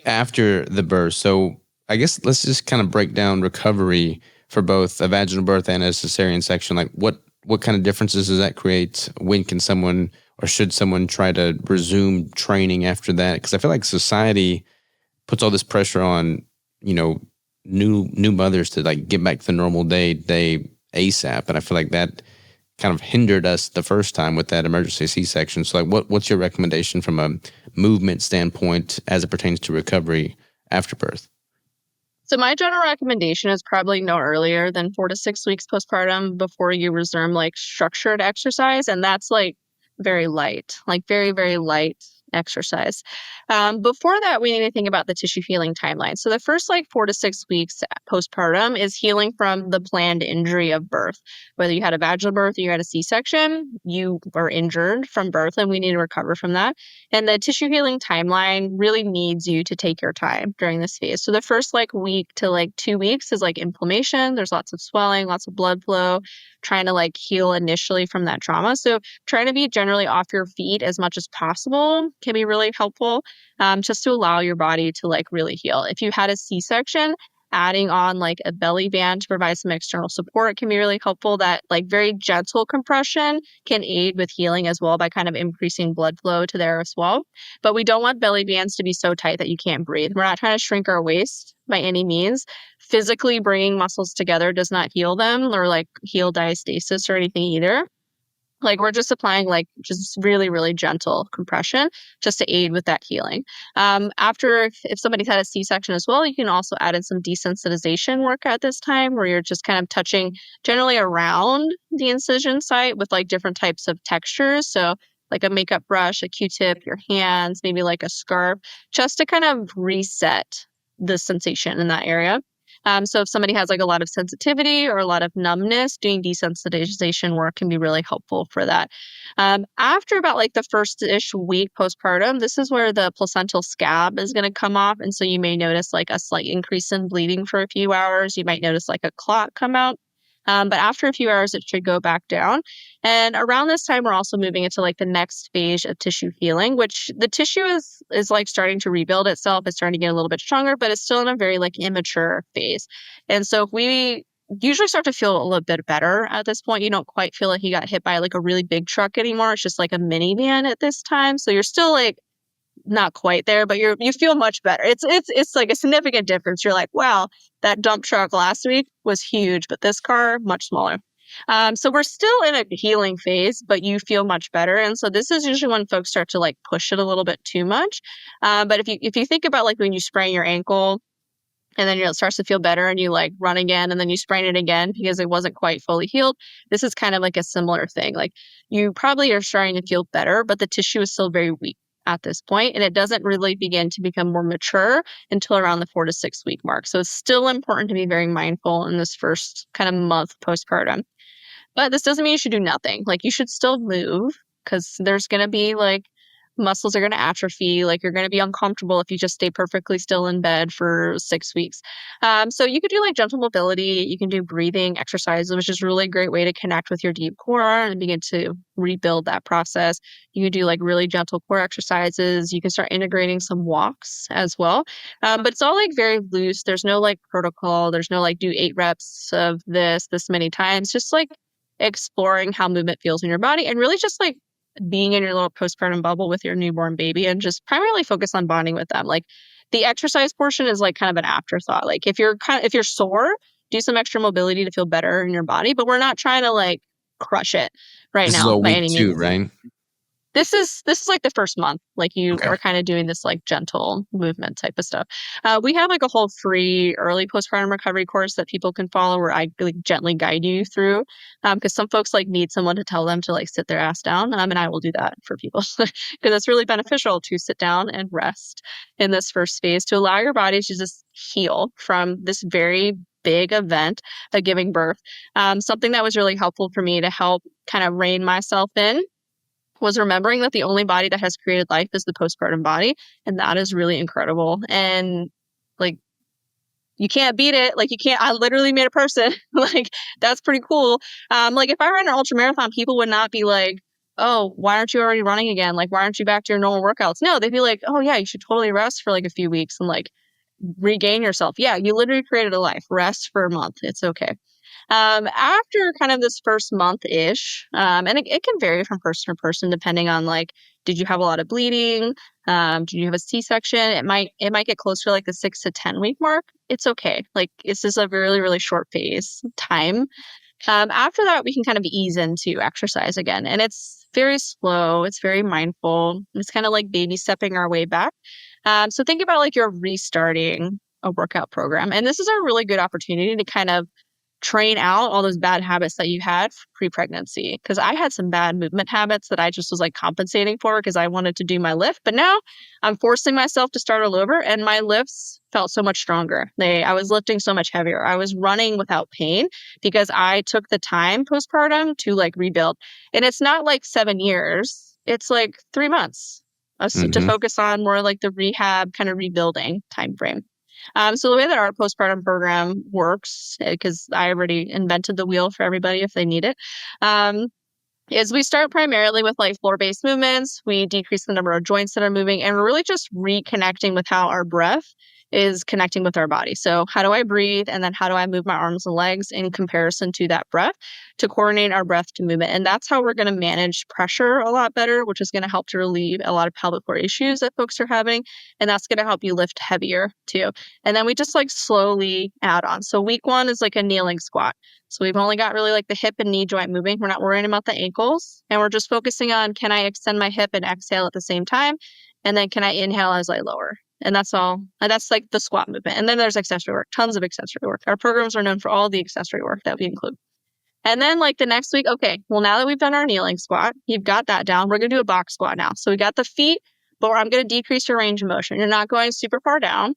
after the birth? So I guess let's just kind of break down recovery for both a vaginal birth and a cesarean section. Like what kind of differences does that create? When can someone or should someone try to resume training after that? Because I feel like society puts all this pressure on, you know, new mothers to like get back to the normal day ASAP, and I feel like that kind of hindered us the first time with that emergency C-section. So like what's your recommendation from a movement standpoint as it pertains to recovery after birth? So my general recommendation is probably no earlier than 4 to 6 weeks postpartum before you resume like structured exercise. And that's like very light, like very, very light exercise. Before that, we need to think about the tissue healing timeline. So the first like 4 to 6 weeks postpartum is healing from the planned injury of birth. Whether you had a vaginal birth or you had a C-section, you were injured from birth and we need to recover from that. And the tissue healing timeline really needs you to take your time during this phase. So the first like week to like 2 weeks is like inflammation. There's lots of swelling, lots of blood flow, trying to like heal initially from that trauma. So trying to be generally off your feet as much as possible can be really helpful, just to allow your body to like really heal. If you had a C-section, adding on like a belly band to provide some external support can be really helpful. That like very gentle compression can aid with healing as well by kind of increasing blood flow to there as well. But we don't want belly bands to be so tight that you can't breathe. We're not trying to shrink our waist by any means. Physically bringing muscles together does not heal them or like heal diastasis or anything either. Like we're just applying like just really, really gentle compression just to aid with that healing. After, if somebody's had a C-section as well, you can also add in some desensitization work at this time where you're just kind of touching generally around the incision site with like different types of textures. So like a makeup brush, a Q-tip, your hands, maybe like a scarf, just to kind of reset the sensation in that area. So if somebody has like a lot of sensitivity or a lot of numbness, doing desensitization work can be really helpful for that. After about like the first-ish week postpartum, this is where the placental scab is going to come off. And so you may notice like a slight increase in bleeding for a few hours. You might notice like a clot come out. But after a few hours, it should go back down. And around this time, we're also moving into like the next phase of tissue healing, which the tissue is like starting to rebuild itself. It's starting to get a little bit stronger, but it's still in a very like immature phase. And so if we usually start to feel a little bit better at this point, you don't quite feel like you got hit by like a really big truck anymore. It's just like a minivan at this time. So you're still like not quite there, but you feel much better. It's like a significant difference. You're like, wow, that dump truck last week was huge, but this car much smaller. So we're still in a healing phase, but you feel much better. And so this is usually when folks start to like push it a little bit too much. But if you think about like when you sprain your ankle and then it starts to feel better and you like run again and then you sprain it again because it wasn't quite fully healed, this is kind of like a similar thing. Like you probably are starting to feel better, but the tissue is still very weak at this point, and it doesn't really begin to become more mature until around the 4 to 6 week mark. So it's still important to be very mindful in this first kind of month postpartum. But this doesn't mean you should do nothing. Like you should still move because there's going to be like muscles are going to atrophy. Like you're going to be uncomfortable if you just stay perfectly still in bed for 6 weeks. So you could do like gentle mobility. You can do breathing exercises, which is really a great way to connect with your deep core and begin to rebuild that process. You can do like really gentle core exercises. You can start integrating some walks as well. But it's all like very loose. There's no like protocol. There's no like do 8 reps of this many times. Just like exploring how movement feels in your body and really just like being in your little postpartum bubble with your newborn baby and just primarily focus on bonding with them. Like the exercise portion is like kind of an afterthought. Like if you're sore, do some extra mobility to feel better in your body, but we're not trying to like crush it right This is now all by week any 2, means. right? This is like the first month. Like you Okay. are kind of doing this like gentle movement type of stuff. We have like a whole free early postpartum recovery course that people can follow where I like gently guide you through. Because some folks like need someone to tell them to like sit their ass down. And I will do that for people because it's really beneficial to sit down and rest in this first phase to allow your body to just heal from this very big event of giving birth. Something that was really helpful for me to help kind of rein myself in was remembering that the only body that has created life is the postpartum body. And that is really incredible. And like, you can't beat it. Like, you can't, I literally made a person. Like, that's pretty cool. Like, if I ran an ultra marathon, people would not be like, oh, why aren't you already running again? Like, why aren't you back to your normal workouts? No, they'd be like, oh, yeah, you should totally rest for like a few weeks and like regain yourself. Yeah, you literally created a life. Rest for a month. It's okay. After kind of this first month-ish, and it can vary from person to person depending on like, did you have a lot of bleeding? Did you have a C-section? It might get closer to like the 6 to 10 week mark. It's okay. Like this is a really, really short phase time. After that, we can kind of ease into exercise again. And it's very slow. It's very mindful. It's kind of like baby stepping our way back. So think about like you're restarting a workout program. And this is a really good opportunity to kind of train out all those bad habits that you had pre-pregnancy. Because I had some bad movement habits that I just was like compensating for because I wanted to do my lift. But now I'm forcing myself to start all over, and my lifts felt so much stronger. I was lifting so much heavier. I was running without pain because I took the time postpartum to like rebuild. And it's not like 7 years. It's like 3 months to Mm-hmm. focus on more like the rehab kind of rebuilding time frame. So the way that our postpartum program works, because I already invented the wheel for everybody if they need it, um, is we start primarily with like floor-based movements. We decrease the number of joints that are moving, and we're really just reconnecting with how our breath is connecting with our body. So how do I breathe? And then how do I move my arms and legs in comparison to that breath to coordinate our breath to movement? And that's how we're going to manage pressure a lot better, which is going to help to relieve a lot of pelvic floor issues that folks are having. And that's going to help you lift heavier too. And then we just like slowly add on. So week 1 is like a kneeling squat. So we've only got really like the hip and knee joint moving. We're not worrying about the ankles. And we're just focusing on, can I extend my hip and exhale at the same time? And then can I inhale as I lower? And that's all. And that's like the squat movement. And then there's accessory work, tons of accessory work. Our programs are known for all the accessory work that we include. And then like the next week, okay, well, now that we've done our kneeling squat, you've got that down. We're going to do a box squat now. So we got the feet, but I'm going to decrease your range of motion. You're not going super far down.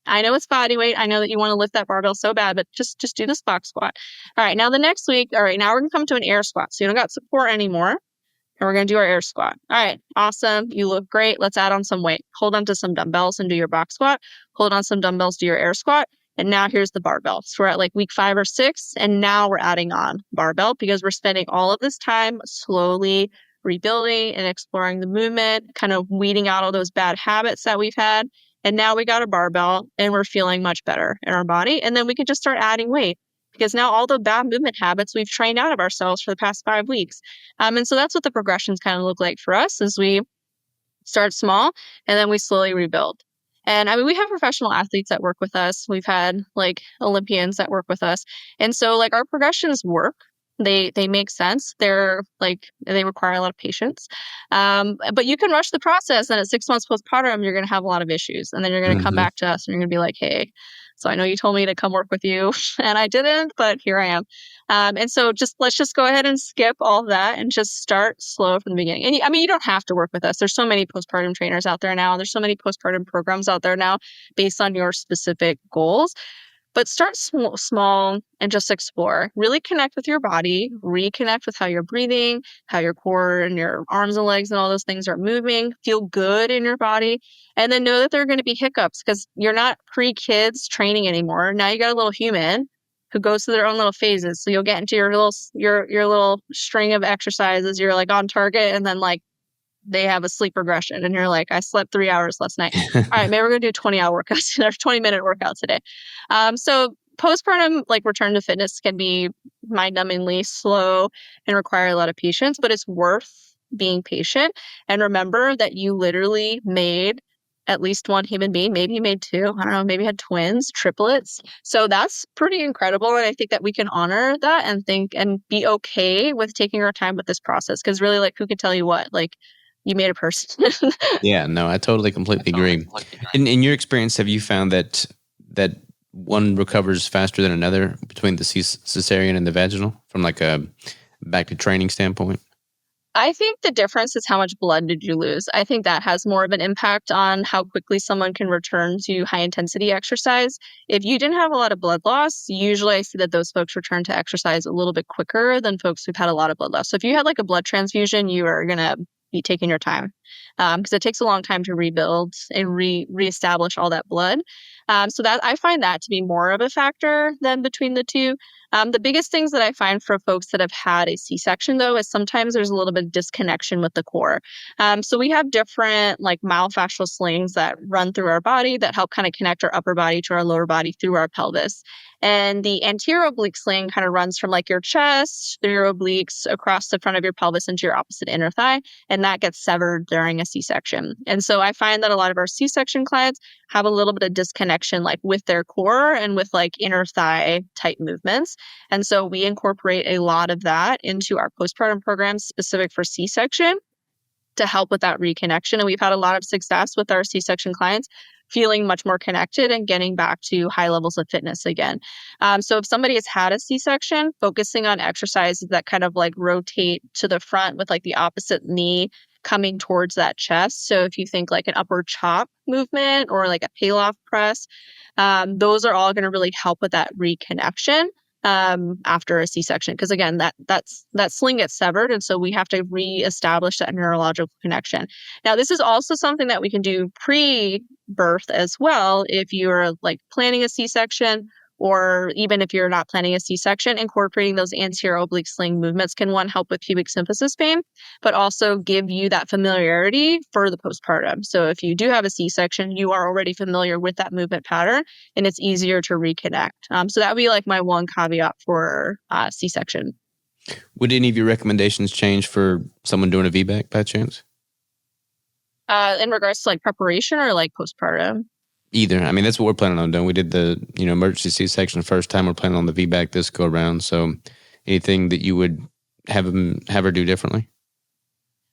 I know it's body weight. I know that you want to lift that barbell so bad, but just do this box squat. All right. Now the next week, all right, now we're going to come to an air squat. So you don't got support anymore. And we're going to do our air squat. All right. Awesome. You look great. Let's add on some weight. Hold on to some dumbbells and do your box squat. Hold on some dumbbells, do your air squat. And now here's the barbell. So we're at like week 5 or 6. And now we're adding on barbell because we're spending all of this time slowly rebuilding and exploring the movement, kind of weeding out all those bad habits that we've had. And now we got a barbell and we're feeling much better in our body. And then we can just start adding weight because now all the bad movement habits we've trained out of ourselves for the past 5 weeks. And so that's what the progressions kind of look like for us is we start small and then we slowly rebuild. And we have professional athletes that work with us. We've had like Olympians that work with us. And so like our progressions work. They make sense. They require a lot of patience. But you can rush the process and at 6 months postpartum, you're going to have a lot of issues. And then you're going to come Mm-hmm. back to us and you're going to be like, hey, so I know you told me to come work with you and I didn't, but here I am. And so let's just go ahead and skip all that and just start slow from the beginning. And you don't have to work with us. There's so many postpartum trainers out there now. There's so many postpartum programs out there now based on your specific goals. But start small and just explore. Really connect with your body, reconnect with how you're breathing, how your core and your arms and legs and all those things are moving. Feel good in your body. And then know that there are going to be hiccups because you're not pre-kids training anymore. Now you got a little human who goes through their own little phases. So you'll get into your little string of exercises. You're like on target, and then like they have a sleep regression and you're like, I slept 3 hours last night. All right, maybe we're gonna do 20-hour workouts or 20-minute workout today. So postpartum like return to fitness can be mind-numbingly slow and require a lot of patience, but it's worth being patient. And remember that you literally made at least one human being. Maybe you made two. I don't know, maybe you had twins, triplets. So that's pretty incredible. And I think that we can honor that and think and be okay with taking our time with this process. Because really, like, who can tell you what? Like, you made a person. Yeah, no, I totally completely agree. In your experience, have you found that one recovers faster than another between the cesarean and the vaginal from like a back to training standpoint? I think the difference is how much blood did you lose. I think that has more of an impact on how quickly someone can return to high intensity exercise. If you didn't have a lot of blood loss, usually I see that those folks return to exercise a little bit quicker than folks who've had a lot of blood loss. So if you had like a blood transfusion, you are going to be taking your time because it takes a long time to rebuild and reestablish all that blood. So that I find that to be more of a factor than between the two. The biggest things that I find for folks that have had a C-section, though, is sometimes there's a little bit of disconnection with the core. So we have different like myofascial slings that run through our body that help kind of connect our upper body to our lower body through our pelvis. And the anterior oblique sling kind of runs from like your chest through your obliques across the front of your pelvis into your opposite inner thigh. And that gets severed during a C-section. And so I find that a lot of our C-section clients have a little bit of disconnection like with their core and with like inner thigh type movements. And so we incorporate a lot of that into our postpartum programs specific for C-section to help with that reconnection. And we've had a lot of success with our C-section clients feeling much more connected and getting back to high levels of fitness again. So if somebody has had a C-section, focusing on exercises that kind of like rotate to the front with like the opposite knee coming towards that chest. So if you think like an upward chop movement or like a Pallof press, those are all going to really help with that reconnection after a C-section. Because again, that sling gets severed. And so we have to reestablish that neurological connection. Now, this is also something that we can do pre-birth as well. If you're like planning a C-section, or even if you're not planning a C-section, incorporating those anterior oblique sling movements can, one, help with pubic symphysis pain, but also give you that familiarity for the postpartum. So if you do have a C-section, you are already familiar with that movement pattern and it's easier to reconnect. So that would be like my one caveat for C-section. Would any of your recommendations change for someone doing a VBAC by chance? In regards to like preparation or like postpartum? Either. I mean, that's what we're planning on doing. We did the emergency C-section the first time. We're planning on the VBAC this go around. So anything that you would have her do differently?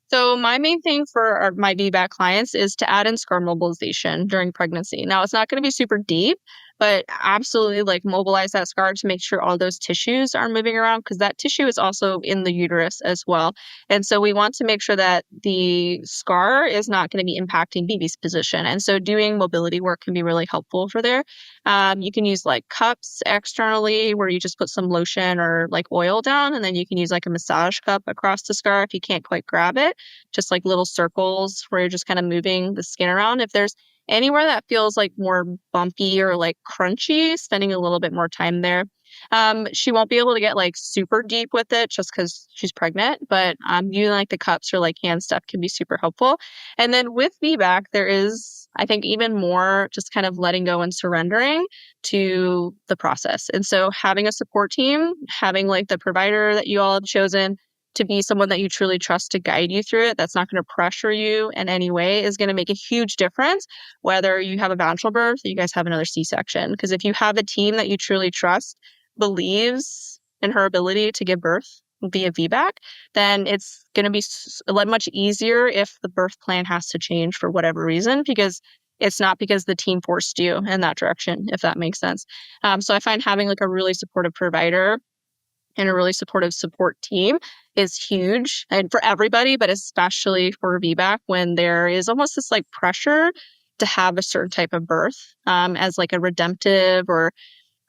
So my main thing for my VBAC clients is to add in scar mobilization during pregnancy. Now, it's not going to be super deep, but absolutely like mobilize that scar to make sure all those tissues are moving around because that tissue is also in the uterus as well. And so we want to make sure that the scar is not going to be impacting baby's position. And so doing mobility work can be really helpful for there. You can use like cups externally where you just put some lotion or like oil down, and then you can use like a massage cup across the scar if you can't quite grab it, just like little circles where you're just kind of moving the skin around. If there's anywhere that feels like more bumpy or like crunchy, spending a little bit more time there. She won't be able to get like super deep with it just because she's pregnant, but using like the cups or like hand stuff can be super helpful. And then with VBAC, there is, I think, even more just kind of letting go and surrendering to the process. And so having a support team, having like the provider that you all have chosen to be someone that you truly trust to guide you through it, that's not going to pressure you in any way, is going to make a huge difference whether you have a vaginal birth or you guys have another C-section. Because if you have a team that you truly trust, believes in her ability to give birth via VBAC, then it's going to be much easier if the birth plan has to change for whatever reason, because it's not because the team forced you in that direction, if that makes sense. So I find having like a really supportive provider and a really supportive support team is huge, and for everybody, but especially for VBAC when there is almost this like pressure to have a certain type of birth as like a redemptive or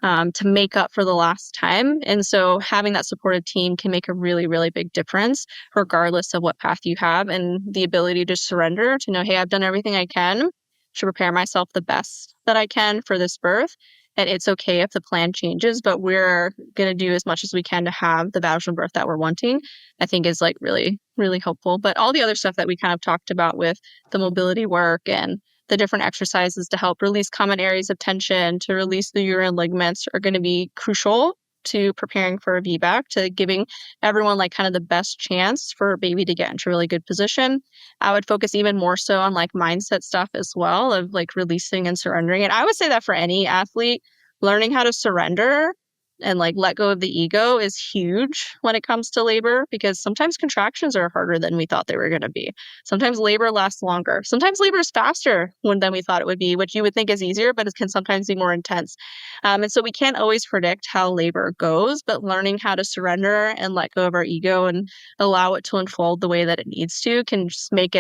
to make up for the lost time. And so having that supportive team can make a really, really big difference, regardless of what path you have, and the ability to surrender, to know, hey, I've done everything I can to prepare myself the best that I can for this birth. And it's okay if the plan changes, but we're going to do as much as we can to have the vaginal birth that we're wanting, I think is like really, really helpful. But all the other stuff that we kind of talked about with the mobility work and the different exercises to help release common areas of tension, to release the uterine ligaments, are going to be crucial to preparing for a VBAC, to giving everyone like kind of the best chance for a baby to get into a really good position. I would focus even more so on like mindset stuff as well, of like releasing and surrendering. And I would say that for any athlete, learning how to surrender and like let go of the ego is huge when it comes to labor, because sometimes contractions are harder than we thought they were going to be. Sometimes labor lasts longer. Sometimes labor is faster than we thought it would be, which you would think is easier, but it can sometimes be more intense. And so we can't always predict how labor goes, but learning how to surrender and let go of our ego and allow it to unfold the way that it needs to can just make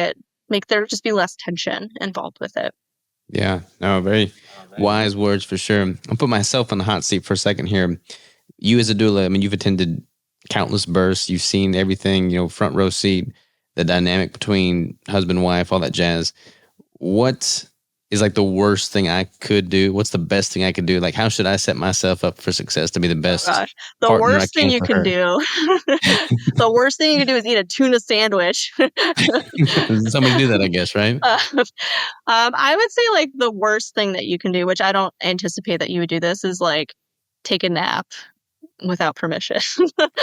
there just be less tension involved with it. Yeah, no, very wise words for sure. I'll put myself on the hot seat for a second here. You as a doula, I mean, you've attended countless births. You've seen everything, front row seat, the dynamic between husband and wife, all that jazz. What is like the worst thing I could do? What's the best thing I could do? Like, how should I set myself up for success to be the Oh best gosh, the partner I worst thing can you for can her? do, the worst thing you can do is eat a tuna sandwich. Somebody do that, I guess, right? I would say like the worst thing that you can do, which I don't anticipate that you would do this, is like take a nap without permission.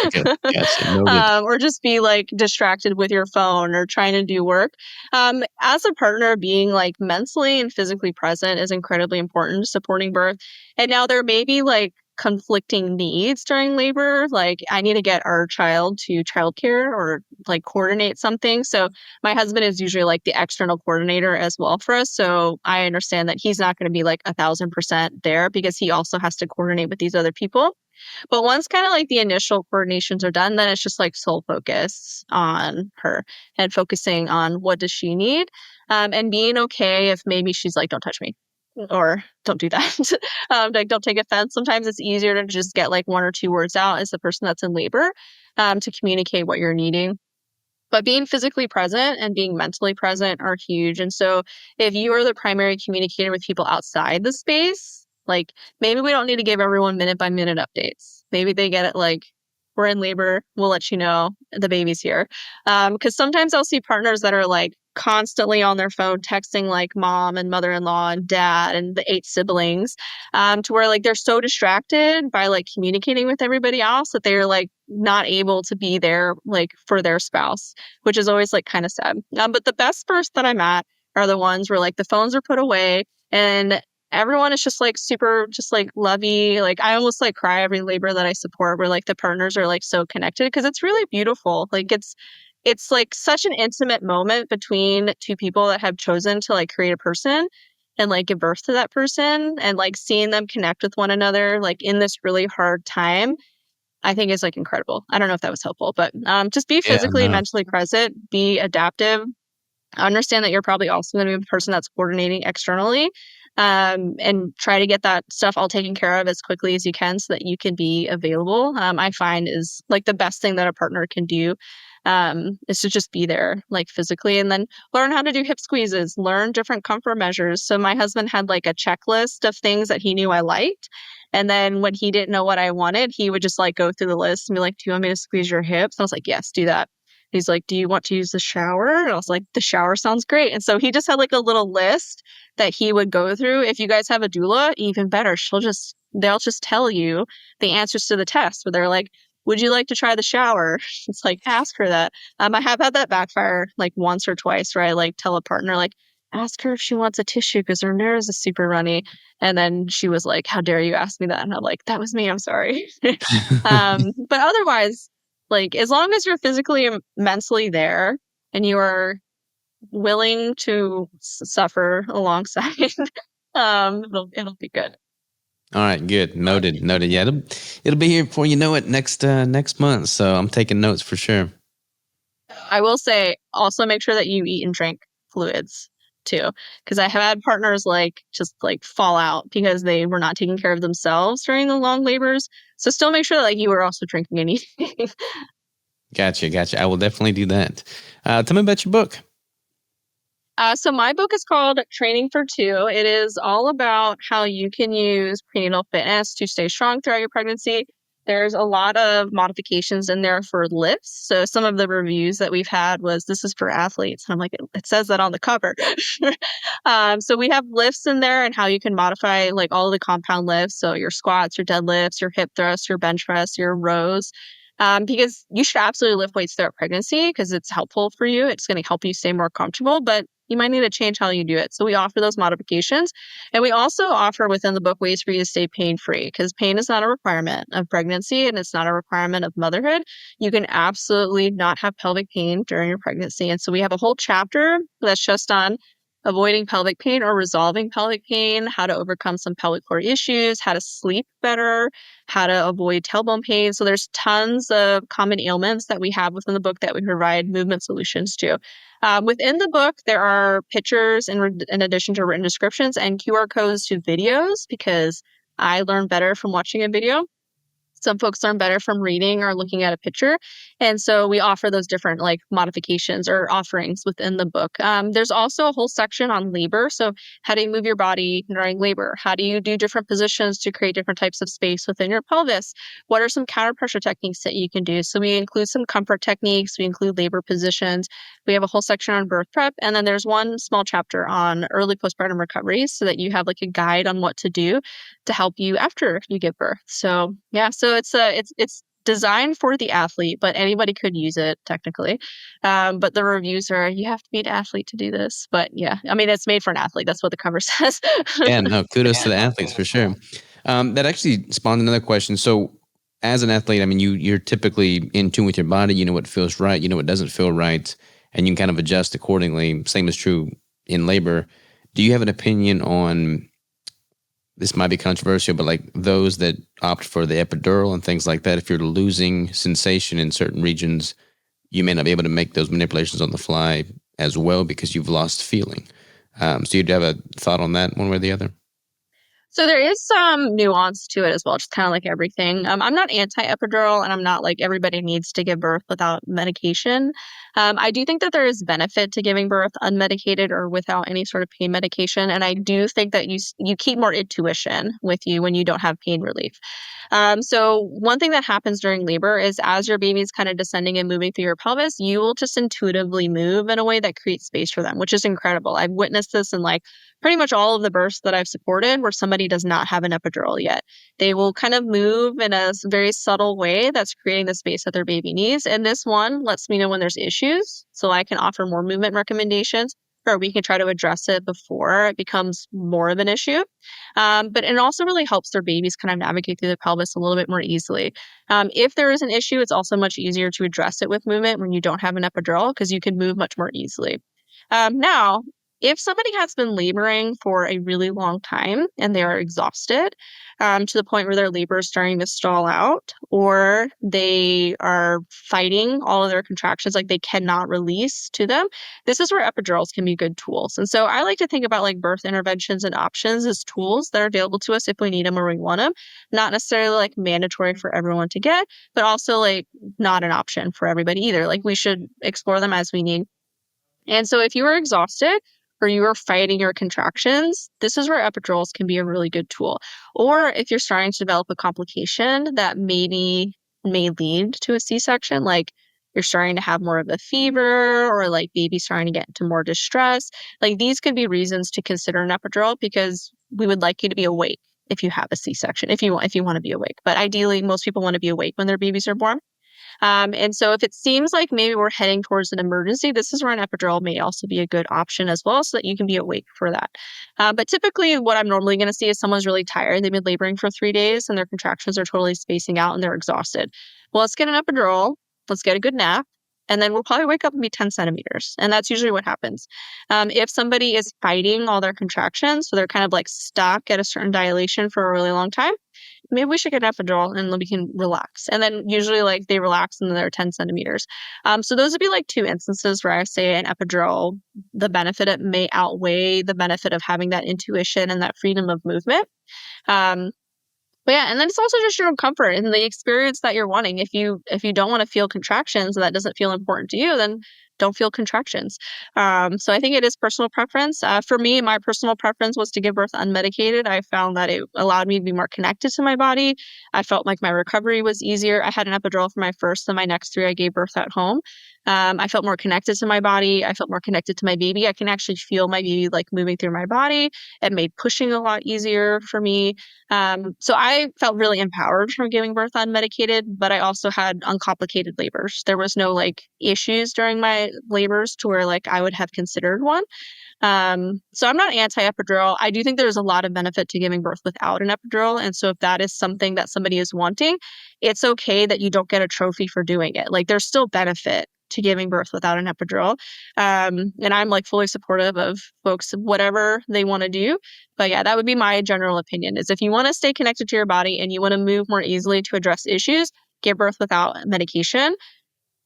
Okay, gotcha. Noted. Or just be like distracted with your phone or trying to do work. As a partner, being like mentally and physically present is incredibly important to supporting birth. And now there may be like conflicting needs during labor. Like I need to get our child to childcare or like coordinate something. So my husband is usually like the external coordinator as well for us. So I understand that he's not going to be like 1,000% there, because he also has to coordinate with these other people. But once kind of like the initial coordinations are done, then it's just like sole focus on her and focusing on what does she need, and being okay if maybe she's like, don't touch me or don't do that. Like don't take offense. Sometimes it's easier to just get like one or two words out as the person that's in labor, to communicate what you're needing. But being physically present and being mentally present are huge. And so if you are the primary communicator with people outside the space, like maybe we don't need to give everyone minute by minute updates. Maybe they get it like, we're in labor, we'll let you know the baby's here. Because sometimes I'll see partners that are like constantly on their phone texting like mom and mother-in-law and dad and the 8 siblings, to where like they're so distracted by like communicating with everybody else that they're like not able to be there like for their spouse, which is always like kind of sad. But the best births that I'm at are the ones where like the phones are put away and everyone is just like super, just like lovey. Like I almost like cry every labor that I support, where like the partners are like so connected, because it's really beautiful. Like it's like such an intimate moment between two people that have chosen to like create a person and like give birth to that person, and like seeing them connect with one another like in this really hard time, I think is like incredible. I don't know if that was helpful, but just be Yeah, physically and no. mentally present, be adaptive, understand that you're probably also going to be the person that's coordinating externally, and try to get that stuff all taken care of as quickly as you can so that you can be available. I find is like the best thing that a partner can do, is to just be there like physically, and then learn how to do hip squeezes, learn different comfort measures. So my husband had like a checklist of things that he knew I liked. And then when he didn't know what I wanted, he would just like go through the list and be like, do you want me to squeeze your hips? And I was like, yes, do that. He's like, do you want to use the shower? And I was like, the shower sounds great. And so he just had like a little list that he would go through. If you guys have a doula, even better. They'll just tell you the answers to the test, where they're like, would you like to try the shower? It's like, ask her that. I have had that backfire like once or twice, where I like tell a partner, like, ask her if she wants a tissue because her nose is super runny. And then she was like, how dare you ask me that? And I'm like, that was me. I'm sorry. But otherwise, like, as long as you're physically and mentally there and you are willing to suffer alongside, it'll be good. All right, good. Noted. Noted. Yeah, it'll be here before you know it next month. So I'm taking notes for sure. I will say also make sure that you eat and drink fluids too. Because I have had partners like just like fall out because they were not taking care of themselves during the long labors. So still make sure that like you are also drinking anything. Gotcha. I will definitely do that. Tell me about your book. So my book is called Training for Two. It is all about how you can use prenatal fitness to stay strong throughout your pregnancy. There's a lot of modifications in there for lifts. So some of the reviews that we've had was this is for athletes. And I'm like, it says that on the cover. So we have lifts in there and how you can modify like all of the compound lifts. So your squats, your deadlifts, your hip thrusts, your bench press, your rows. Because you should absolutely lift weights throughout pregnancy because it's helpful for you. It's going to help you stay more comfortable, but you might need to change how you do it. So we offer those modifications. And we also offer within the book ways for you to stay pain-free because pain is not a requirement of pregnancy and it's not a requirement of motherhood. You can absolutely not have pelvic pain during your pregnancy. And so we have a whole chapter that's just on avoiding pelvic pain or resolving pelvic pain, how to overcome some pelvic floor issues, how to sleep better, how to avoid tailbone pain. So there's tons of common ailments that we have within the book that we provide movement solutions to. Within the book, there are pictures in addition to written descriptions and QR codes to videos because I learn better from watching a video. Some folks learn better from reading or looking at a picture. And so we offer those different like modifications or offerings within the book. There's also a whole section on labor. So how do you move your body during labor? How do you do different positions to create different types of space within your pelvis? What are some counter pressure techniques that you can do? So we include some comfort techniques. We include labor positions. We have a whole section on birth prep. And then there's one small chapter on early postpartum recovery so that you have like a guide on what to do to help you after you give birth. So yeah, so it's designed for the athlete, but anybody could use it technically. But the reviews are you have to be an athlete to do this. But yeah, I mean it's made for an athlete. That's what the cover says. Yeah, no, kudos to the athletes for sure. That actually spawned another question. So, as an athlete, I mean, you're typically in tune with your body. You know what feels right. You know what doesn't feel right, and you can kind of adjust accordingly. Same is true in labor. Do you have an opinion on this? Might be controversial, but like those that opt for the epidural and things like that. If you're losing sensation in certain regions, you may not be able to make those manipulations on the fly as well because you've lost feeling. So, you do have a thought on that, one way or the other? So there is some nuance to it as well, just kind of like everything. I'm not anti-epidural, and I'm not like everybody needs to give birth without medication. I do think that there is benefit to giving birth unmedicated or without any sort of pain medication, and I do think that you keep more intuition with you when you don't have pain relief. So one thing that happens during labor is as your baby is kind of descending and moving through your pelvis, you will just intuitively move in a way that creates space for them, which is incredible. I've witnessed this in like pretty much all of the births that I've supported where somebody does not have an epidural yet. They will kind of move in a very subtle way that's creating the space that their baby needs. And this one lets me know when there's issues so I can offer more movement recommendations or we can try to address it before it becomes more of an issue. But it also really helps their babies kind of navigate through the pelvis a little bit more easily. If there is an issue, it's also much easier to address it with movement when you don't have an epidural because you can move much more easily. Now, if somebody has been laboring for a really long time and they are exhausted to the point where their labor is starting to stall out, or they are fighting all of their contractions, like they cannot release to them, this is where epidurals can be good tools. And so I like to think about like birth interventions and options as tools that are available to us if we need them or we want them, not necessarily like mandatory for everyone to get, but also like not an option for everybody either. Like we should explore them as we need. And so if you are exhausted or you are fighting your contractions, this is where epidurals can be a really good tool. Or if you're starting to develop a complication that maybe may lead to a C-section, like you're starting to have more of a fever or like baby starting to get into more distress, like these could be reasons to consider an epidural because we would like you to be awake if you have a C-section, if you want to be awake. But ideally, most people want to be awake when their babies are born. And so if it seems like maybe we're heading towards an emergency, this is where an epidural may also be a good option as well so that you can be awake for that. But typically what I'm normally going to see is someone's really tired. They've been laboring for 3 days and their contractions are totally spacing out and they're exhausted. Well, let's get an epidural. Let's get a good nap. And then we'll probably wake up and be 10 centimeters. And that's usually what happens. If somebody is fighting all their contractions, so they're kind of like stuck at a certain dilation for a really long time, maybe we should get an epidural and then we can relax. And then usually like they relax and then they're 10 centimeters. So those would be like two instances where I say an epidural, the benefit, it may outweigh the benefit of having that intuition and that freedom of movement. Um, but yeah, and then it's also just your own comfort and the experience that you're wanting. If you don't want to feel contractions and that doesn't feel important to you, then don't feel contractions. So I think it is personal preference. For me, my personal preference was to give birth unmedicated. I found that it allowed me to be more connected to my body. I felt like my recovery was easier. I had an epidural for my first, and my next three I gave birth at home. I felt more connected to my body. I felt more connected to my baby. I can actually feel my baby like moving through my body. It made pushing a lot easier for me. So I felt really empowered from giving birth unmedicated, but I also had uncomplicated labors. There was no like issues during my labors to where like I would have considered one. So I'm not anti-epidural. I do think there's a lot of benefit to giving birth without an epidural. And so if that is something that somebody is wanting, it's okay that you don't get a trophy for doing it. Like there's still benefit to giving birth without an epidural. And I'm like fully supportive of folks, whatever they want to do. But yeah, that would be my general opinion is if you want to stay connected to your body and you want to move more easily to address issues, give birth without medication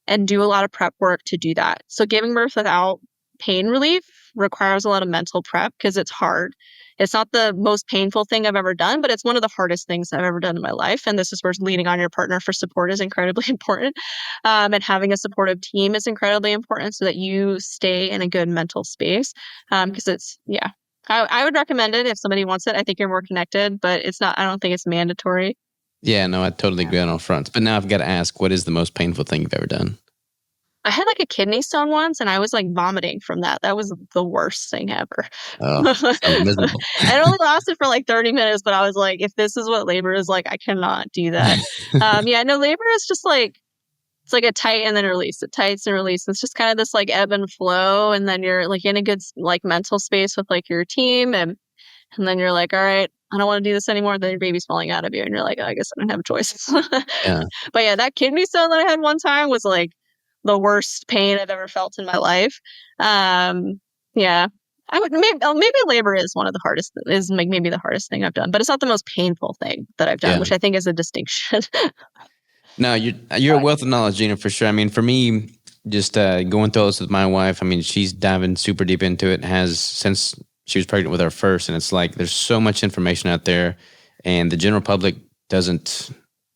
and do a lot of prep work to do that. So giving birth without pain relief requires a lot of mental prep because it's hard. It's not the most painful thing I've ever done, but it's one of the hardest things I've ever done in my life. And this is where leaning on your partner for support is incredibly important. And having a supportive team is incredibly important so that you stay in a good mental space. Because yeah, I would recommend it if somebody wants it. I think you're more connected, but it's not, I don't think it's mandatory. Yeah, no, I totally agree on all fronts. But now I've got to ask, what is the most painful thing you've ever done? I had like a kidney stone once and I was like vomiting from that. That was the worst thing ever. Oh, And sounds miserable. it only lasted for like 30 minutes, but I was like, if this is what labor is like, I cannot do that. Yeah, no, labor is just like, it's like a tight and then release, a tights and release. It's just kind of this like ebb and flow. And then you're like in a good like mental space with like your team. And then you're like, all right, I don't want to do this anymore. Then your baby's falling out of you. And you're like, oh, I guess I don't have a choice. Yeah. But yeah, that kidney stone that I had one time was like the worst pain I've ever felt in my life. Yeah, I would maybe labor is one of the hardest, is like maybe the hardest thing I've done, but it's not the most painful thing that I've done, Yeah. which I think is a distinction. No, you're a wealth of knowledge, Gina, for sure. I mean, for me, just going through this with my wife, I mean, she's diving super deep into it, has since she was pregnant with our first, and it's like there's so much information out there, and the general public doesn't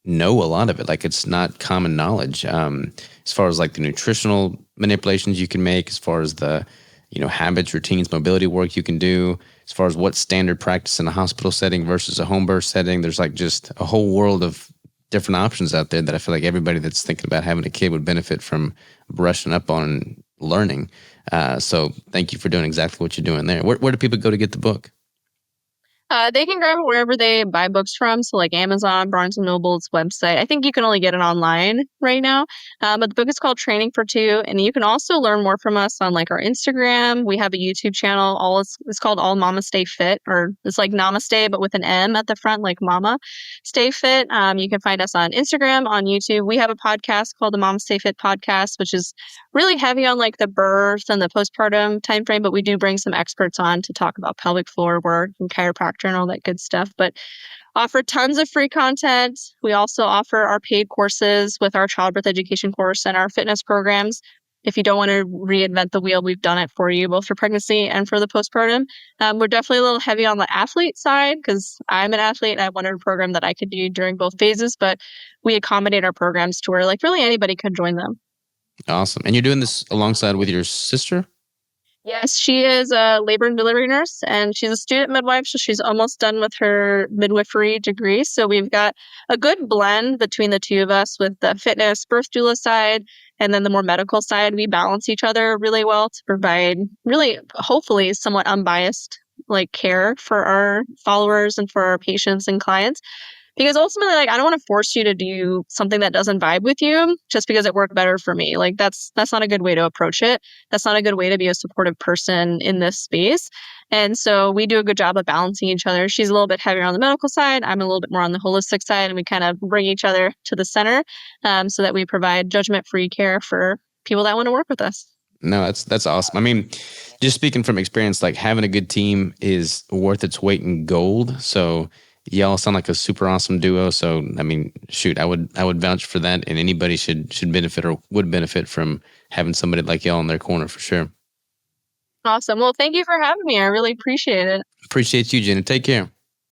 know a lot of it. Like it's not common knowledge. As far as like the nutritional manipulations you can make, as far as the habits, routines, mobility work you can do, as far as what's standard practice in a hospital setting versus a home birth setting. There's like just a whole world of different options out there that I feel like everybody that's thinking about having a kid would benefit from brushing up on learning. So thank you for doing exactly what you're doing there. Where do people go to get the book? They can grab it wherever they buy books from. So like Amazon, Barnes& Noble's website. I think you can only get it online right now. But the book is called Training for Two. And you can also learn more from us on like our Instagram. We have a YouTube channel. It's called All Mama Stay Fit, or it's like Namaste, but with an M at the front, like Mama Stay Fit. You can find us on Instagram, on YouTube. We have a podcast called the Mama Stay Fit Podcast, which is really heavy on like the birth and the postpartum timeframe, but we do bring some experts on to talk about pelvic floor work and chiropractic and all that good stuff. But offer tons of free content. We also offer our paid courses with our childbirth education course and our fitness programs. If you don't want to reinvent the wheel, we've done it for you, both for pregnancy and for the postpartum. We're definitely a little heavy on the athlete side because I'm an athlete and I wanted a program that I could do during both phases, but we accommodate our programs to where like really anybody could join them. Awesome. And you're doing this alongside with your sister? Yes, she is a labor and delivery nurse, and she's a student midwife, so she's almost done with her midwifery degree. So we've got a good blend between the two of us with the fitness birth doula side and then the more medical side. We balance each other really well to provide really, hopefully, somewhat unbiased like care for our followers and for our patients and clients. Because ultimately, like, I don't want to force you to do something that doesn't vibe with you just because it worked better for me. Like, that's not a good way to approach it. That's not a good way to be a supportive person in this space. And so we do a good job of balancing each other. She's a little bit heavier on the medical side. I'm a little bit more on the holistic side, and we kind of bring each other to the center so that we provide judgment-free care for people that want to work with us. No, that's awesome. I mean, just speaking from experience, like having a good team is worth its weight in gold. So y'all sound like a super awesome duo. So I mean, shoot, I would vouch for that, and anybody should benefit or would benefit from having somebody like y'all in their corner for sure. Awesome. Well, thank you for having me. I really appreciate it. Appreciate you, Jenna. Take care.